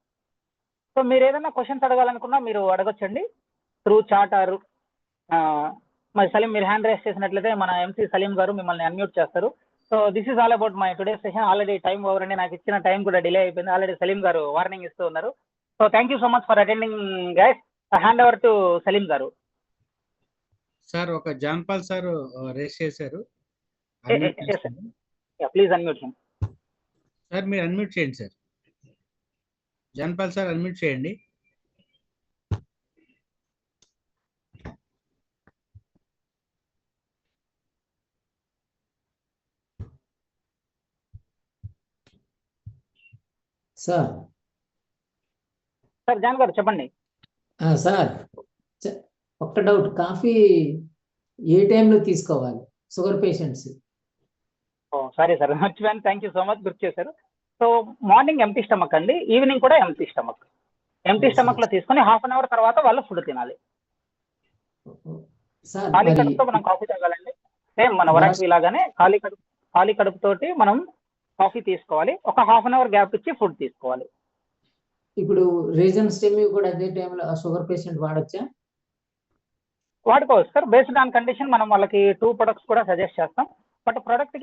సో మీరు ఏదైనా క్వశ్చన్స్ అడగాలనుకున్నా మీరు అడగొచ్చండి త్రూ చాట్ ఆర్ మరి సలీం మీరు హ్యాండ్ రైస్ చేసినట్లయితే మన ఎంసీ సలీం గారు మిమ్మల్ని అన్మ్యూట్ చేస్తారు. So this is all about my today session. Already time over అండి, నాకు ఇచ్చిన టైం కూడా డిలే అయిపోయింది. ఆల్రెడీ సలీం గారు వార్నింగ్ ఇస్తూ ఉన్నారు. So thank you so much for attending guys. Hand over to Salim గారు. సార్ ఒక జాన్పాల్ సార్ రేస్ చేశారు, ప్లీజ్ అన్మ్యూట్ సార్. మీరు అన్మ్యూట్ చేయండి సార్. జాన్పాల్ సార్ అన్మ్యూట్ చేయండి. సార్ జాన్ గారు చెప్పండి. సార్ ఒక్క డౌట్, కాఫీ ఏ టైంలో తీసుకోవాలి షుగర్ పేషెంట్స్? సరే సార్, మర్చిపోయాను, థ్యాంక్ యూ సో మచ్, గుర్తు చేశారు. సో మార్నింగ్ ఎంటీ స్టమక్ అండి, ఈవినింగ్ కూడా ఎంటీ స్టమక్. ఎంటీ స్టమక్ లో తీసుకొని 1/2 hour తర్వాత వాళ్ళు ఫుడ్ తినాలి. ఖాళీ కడుపుతో మనం కాఫీ తాగాలండి, సేమ్ మన వరాక్వి లాగానే ఖాళీ కడుపుతోటి మనం కాఫీ తీసుకోవాలి. ఒక 1/2 hour గ్యాప్ ఇచ్చి ఫుడ్ తీసుకోవాలి. ఇప్పుడు రీజన్ స్టెమ్ కూడా అదే టైంలో షుగర్ పేషెంట్ వాడచ్చా? వాడుకోవచ్చు సార్, బేస్డ్ ఆన్ కండిషన్ మనం వాళ్ళకి 2 products కూడా సజెస్ట్ చేస్తాం. బట్ ప్రొడక్ట్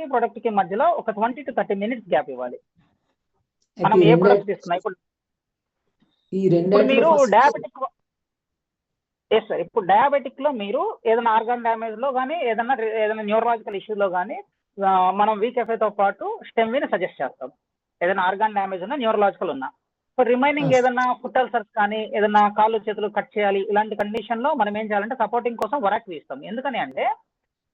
కి మధ్యలో ఒక 20 to 30 minutes గ్యాప్ ఇవ్వాలి. మనం ఏ ప్రొడక్ట్ తీసుకున్నా ఇప్పుడు మీరు డయాబెటిక్, ఎస్ సార్, ఇప్పుడు డయాబెటిక్ లో మీరు ఏదైనా ఆర్గాన్ డ్యామేజ్ లో కానీ ఏదైనా న్యూరలాజికల్ ఇష్యూలో కానీ మనం వీకెఫేతో పాటు స్టెమ్విని సజెస్ట్ చేస్తాం. ఏదైనా ఆర్గాన్ డ్యామేజ్ ఉన్నా, న్యూరలాజికల్ ఉన్నా. సో రిమైనింగ్ ఏదైనా ఫుట్ అల్సర్స్ కానీ, ఏదైనా కాళ్ళు చేతులు కట్ చేయాలి, ఇలాంటి కండిషన్ లో మనం ఏం చేయాలంటే సపోర్టింగ్ కోసం వరాక్వి ఇస్తాం. ఎందుకని అంటే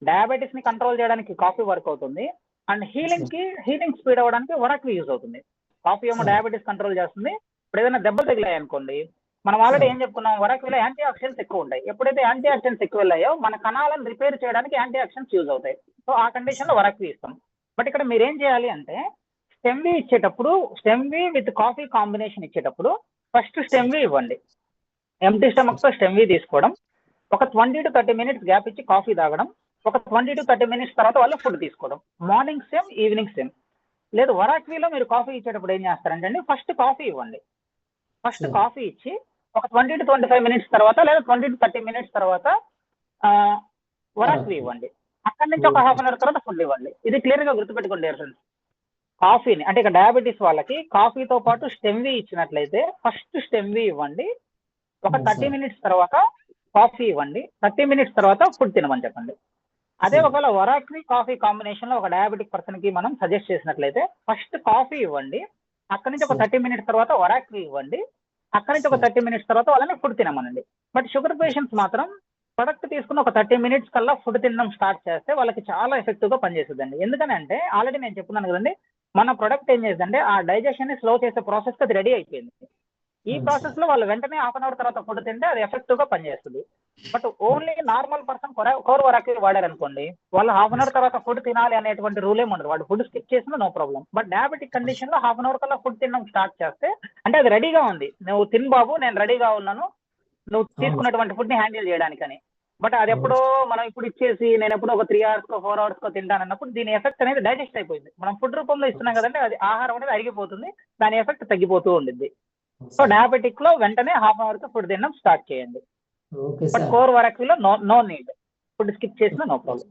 డయాబెటీస్ ని కంట్రోల్ చేయడానికి కాఫీ వర్క్ అవుతుంది, అండ్ హీలింగ్ స్పీడ్ అవ్వడానికి వరాక్వి యూజ్ అవుతుంది. కాఫీ ఏమో డయాబెటీస్ కంట్రోల్ చేస్తుంది. ఇప్పుడు ఏదైనా దెబ్బలు తగిలాయి అనుకోండి, మనం ఆల్రెడీ ఏం చెప్పుకున్నాం, వరాక్విలో యాంటీ ఆక్సిడెంట్స్ ఎక్కువ ఉంటాయి. ఎప్పుడైతే యాంటీ ఆక్సిడెంట్స్ ఎక్కువ వెళ్ళాయో మన కణాలను రిపేర్ చేయడానికి యాంటీ ఆక్సిడెంట్స్ యూజ్ అవుతాయి. సో ఆ కండిషన్ లో వరాక్వి ఇస్తాం. బట్ ఇక్కడ మీరు ఏం చేయాలి అంటే స్టెమ్వి ఇచ్చేటప్పుడు, స్టెమ్వి విత్ కాఫీ కాంబినేషన్ ఇచ్చేటప్పుడు ఫస్ట్ స్టెమ్వి ఇవ్వండి. ఎంటీ స్టమక్ తో స్టెమ్వి తీసుకోవడం, ఒక 20 to 30 minutes గ్యాప్ ఇచ్చి కాఫీ తాగడం, ఒక 20 to 30 minutes తర్వాత వాళ్ళు ఫుడ్ తీసుకోవడం. Morning same, evening same. లేదు వరాక్విలో మీరు కాఫీ ఇచ్చేటప్పుడు ఏం చేస్తారంటే అండి, ఫస్ట్ కాఫీ ఇవ్వండి. ఫస్ట్ కాఫీ ఇచ్చి ఒక 20 to 25 minutes తర్వాత, లేదా 20 to 30 minutes తర్వాత వరాక్వి ఇవ్వండి. అక్కడి నుంచి ఒక హాఫ్ అన్ అవర్ తర్వాత ఫుడ్ ఇవ్వండి. ఇది క్లియర్ గా గుర్తుపెట్టుకోండి ఫ్రెండ్స్. కాఫీని అంటే ఇక డయాబెటీస్ వాళ్ళకి కాఫీతో పాటు స్టెమ్వి ఇచ్చినట్లయితే ఫస్ట్ స్టెమ్వి ఇవ్వండి, ఒక 30 minutes తర్వాత కాఫీ ఇవ్వండి, 30 minutes తర్వాత ఫుడ్ తినమని చెప్పండి. అదే ఒకవేళ వరాక్వి కాఫీ కాంబినేషన్ లో ఒక డయాబెటిక్ పర్సన్ కి మనం సజెస్ట్ చేసినట్లయితే ఫస్ట్ కాఫీ ఇవ్వండి, అక్కడి నుంచి ఒక 30 minutes తర్వాత వరాక్వి ఇవ్వండి, అక్కడి నుంచి ఒక 30 minutes తర్వాత వాళ్ళని ఫుడ్ తినమనండి. బట్ షుగర్ పేషెంట్స్ మాత్రం ప్రొడక్ట్ తీసుకున్న ఒక 30 minutes కల్లా ఫుడ్ తినడం స్టార్ట్ చేస్తే వాళ్ళకి చాలా ఎఫెక్టివ్ గా పనిచేస్తుందండి. ఎందుకనంటే ఆల్రెడీ నేను చెప్పున్నాను కదండి, మన ప్రొడక్ట్ ఏం చేస్తుందంటే ఆ డైజెషన్ ని స్లో చేసే ప్రాసెస్ అది రెడీ అయిపోయింది. ఈ ప్రాసెస్ లో వాళ్ళు వెంటనే హాఫ్ అన్ అవర్ తర్వాత ఫుడ్ తింటే అది ఎఫెక్టివ్ గా పనిచేస్తుంది. బట్ ఓన్లీ నార్మల్ పర్సన్ కోర్ వరాక్వి వాడారనుకోండి, వాళ్ళు హాఫ్ అన్ అవర్ తర్వాత ఫుడ్ తినాలి అనేటువంటి రూల్ ఏమి ఉండదు. వాడు ఫుడ్ స్కిప్ చేసినా no problem. But diabetic condition లో హాఫ్ అన్ అవర్ కల్లా ఫుడ్ తినడం స్టార్ట్ చేస్తే అంటే అది రెడీగా ఉంది, నువ్వు తిన్ బాబు, నేను రెడీగా ఉన్నాను నువ్వు తీసుకున్నటువంటి ఫుడ్ ని హ్యాండిల్ చేయడానికని. బట్ అది ఎప్పుడో మనం ఇప్పుడు ఇచ్చేసి నేను ఎప్పుడో ఒక 3 hours కో 4 hours కో తింటానన్నప్పుడు దీని ఎఫెక్ట్ అనేది డైజెస్ట్ అయిపోయింది. మనం ఫుడ్ రూపంలో ఇస్తున్నాం కదంటే అది ఆహారం అనేది అరిగిపోతుంది, దాని ఎఫెక్ట్ తగ్గిపోతూ ఉండిద్ది. సో డయాబెటిక్ లో వెంటనే హాఫ్ అన్ అవర్ కి ఫుడ్ తినడం స్టార్ట్ చేయండి. బట్ కోర్ వరాక్విలో నో నీడ్, ఫుడ్ స్కిప్ చేసినా నో ప్రాబ్లం.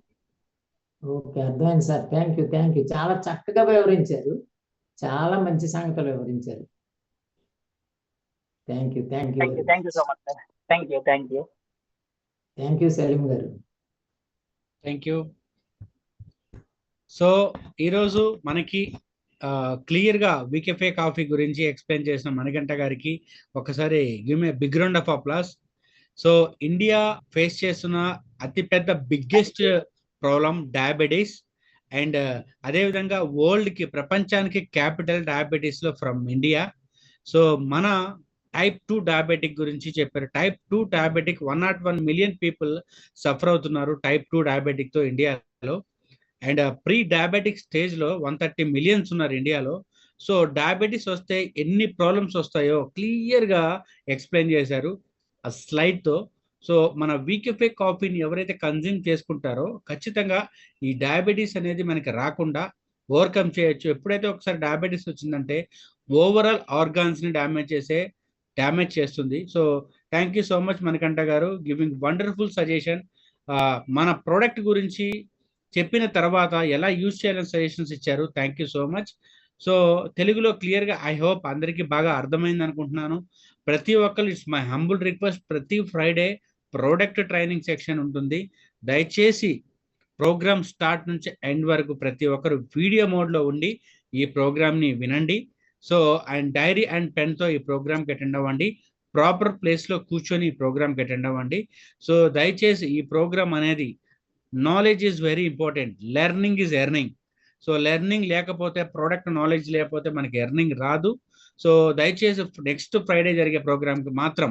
ఓకే, అర్థమైంది సార్. Thank you. చాలా చక్కగా వివరించారు, చాలా మంచి సంగతులు వివరించారు. Thank you so much sir. Thank you Saleem గారు. Thank you. సో ఈరోజు మనకి క్లియర్ గా వీకెఫే కాఫీ గురించి ఎక్స్ప్లెయిన్ చేసిన మణికంఠ గారికి ఒకసారి give me big round of applause. So India face చేస్తున్న అతిపెద్ద బిగ్గెస్ట్ ప్రాబ్లం డయాబెటీస్, అండ్ అదేవిధంగా వరల్డ్ కి, ప్రపంచానికి క్యాపిటల్ డయాబెటీస్ లో ఫ్రమ్ ఇండియా. సో మన టైప్ 2 డయాబెటిక్ గురించి చెప్పారు. Type 2 diabetic 101 million people suffer అవుతున్నారు టైప్ 2 డయాబెటిక్ తో ఇండియాలో. అండ్ ప్రీ డయాబెటిక్ స్టేజ్ లో 130 million ఉన్నారు ఇండియాలో. సో డయాబెటీస్ వస్తే ఎన్ని ప్రాబ్లమ్స్ వస్తాయో క్లియర్ గా ఎక్స్ప్లెయిన్ చేశారు ఆ స్లైడ్ తో. సో మన వీకెఫే కాఫీని ఎవరైతే కన్జ్యూమ్ చేసుకుంటారో ఖచ్చితంగా ఈ డయాబెటీస్ అనేది మనకి రాకుండా ఓవర్కమ్ చేయొచ్చు. ఎప్పుడైతే ఒకసారి డయాబెటీస్ వచ్చిందంటే ఓవరాల్ ఆర్గాన్స్ ని డ్యామేజ్ చేస్తుంది. So thank you so much Manikanta గారు, గివింగ్ వండర్ఫుల్ సజెషన్. మన ప్రోడక్ట్ గురించి చెప్పిన తర్వాత ఎలా యూజ్ చేయాలని సజెషన్స్ ఇచ్చారు. Thank you so much. So తెలుగులో క్లియర్ గా ఐ హోప్ అందరికీ బాగా అర్థమైంది అనుకుంటున్నాను. ప్రతి ఒక్కరు, ఇట్స్ మై హంబుల్ రిక్వెస్ట్, ప్రతి ఫ్రైడే ప్రోడక్ట్ ట్రైనింగ్ సెక్షన్ ఉంటుంది. దయచేసి ప్రోగ్రామ్ స్టార్ట్ నుంచి ఎండ్ వరకు ప్రతి ఒక్కరు వీడియో మోడ్లో ఉండి ఈ ప్రోగ్రామ్ని వినండి. సో అండ్ డైరీ అండ్ పెన్తో ఈ ప్రోగ్రామ్కి అటెండ్ అవ్వండి, ప్రాపర్ ప్లేస్లో కూర్చొని ఈ ప్రోగ్రామ్కి అటెండ్ అవ్వండి. సో దయచేసి ఈ ప్రోగ్రామ్ అనేది knowledge is very important, learning is earning. So learning లేకపోతే, ప్రోడక్ట్ నాలెడ్జ్ లేకపోతే మనకి ఎర్నింగ్ రాదు. సో దయచేసి నెక్స్ట్ ఫ్రైడే జరిగే ప్రోగ్రామ్కి మాత్రం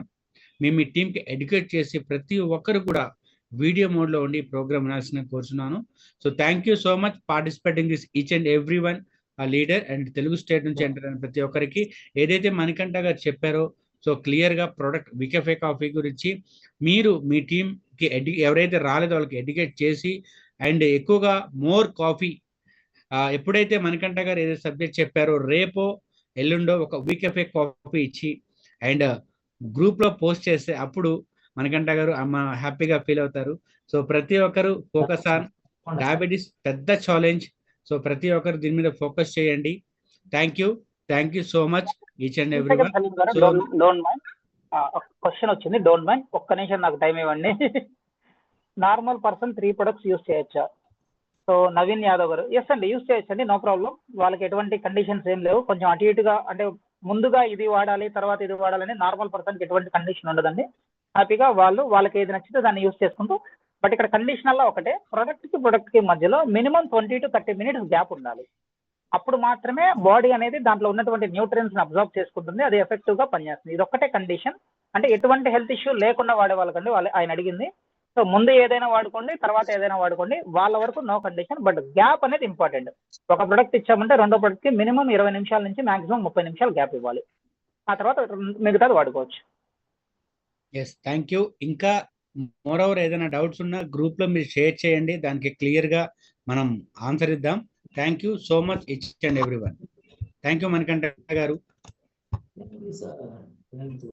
మేము మీ టీంకి ఎడ్యుకేట్ చేసి ప్రతి ఒక్కరు కూడా వీడియో మోడ్లో ఉండి ప్రోగ్రామ్ వినాల్సిన కోరుచున్నాను. So thank you so much participating this each and every one leader and Telugu state నుంచి ఎంటర్ అయిన ప్రతి ఒక్కరికి. ఏదైతే మణికంఠ గారు చెప్పారో సో క్లియర్గా ప్రోడక్ట్ వీకెఫే కాఫీ గురించి మీరు మీ టీంకి ఎవరైతే రాలేదో వాళ్ళకి ఎడ్యుకేట్ చేసి, అండ్ ఎక్కువగా మోర్ కాఫీ ఎప్పుడైతే మణికంఠ గారు ఏదైతే సబ్జెక్ట్ చెప్పారో రేపో ఎల్లుండో ఒక వీకెఫే కాఫీ ఇచ్చి అండ్ గ్రూప్లో పోస్ట్ చేస్తే అప్పుడు మణికంఠ గారు హ్యాపీగా ఫీల్ అవుతారు. సో ప్రతి ఒక్కరు ఫోకస్ ఆన్ డయాబెటీస్, పెద్ద ఛాలెంజ్. సో ప్రతి ఒక్కరు దీని మీద ఫోకస్ చేయండి. Thank you so much each and every one. Question వచ్చింది, డోంట్ మైండ్, ఒక్క నిమిషం నాకు టైం ఇవ్వండి. నార్మల్ పర్సన్ 3 products యూజ్ చేయొచ్చా? సో నవీన్ యాదవ్ గారు ఎస్ అండి యూస్ చేయొచ్చండి, నో ప్రాబ్లం. వాళ్ళకి ఎటువంటి కండిషన్స్ ఏం లేవు. కొంచెం అటు ఇటుగా అంటే ముందుగా ఇది వాడాలి తర్వాత ఇది వాడాలని నార్మల్ పర్సన్కి ఎటువంటి కండిషన్ ఉండదండి. హ్యాపీగా వాళ్ళకి ఏది నచ్చితే దాన్ని యూస్ చేసుకుంటూ, బట్ ఇక్కడ కండిషన్ అలా ఒకటే, ప్రొడక్ట్ కి మధ్యలో మినిమం 20 to 30 minutes గ్యాప్ ఉండాలి. అప్పుడు మాత్రమే బాడీ అనేది దాంట్లో ఉన్నటువంటి న్యూట్రియన్స్ అబ్జర్వ్ చేసుకుంటుంది, అది ఎఫెక్టివ్ గా పనిచేస్తుంది. ఇది ఒక్కటే కండిషన్. అంటే ఎటువంటి హెల్త్ ఇష్యూ లేకుండా వాడే వాళ్ళకండి ఆయన అడిగింది. సో ముందు ఏదైనా వాడుకోండి, తర్వాత ఏదైనా వాడుకోండి, వాళ్ళ వరకు నో కండిషన్. బట్ గ్యాప్ అనేది ఇంపార్టెంట్. ఒక ప్రొడక్ట్ ఇచ్చామంటే రెండో ప్రొడక్ట్ కి మినిమం 20 నిమిషాల నుంచి మాక్సిమం 30 నిమిషాలు గ్యాప్ ఇవ్వాలి. ఆ తర్వాత మిగతాది వాడుకోవచ్చు. Yes, thank you. ఇంకా మోర్ ఓవర్ ఏదైనా డౌట్స్ ఉన్నా గ్రూప్ లో మీరు షేర్ చేయండి, దానికి క్లియర్ గా మనం ఆన్సర్ ఇద్దాం. Thank you so much each and everyone. Thank you Manikanta గారు. Thank you, sir. Thank you.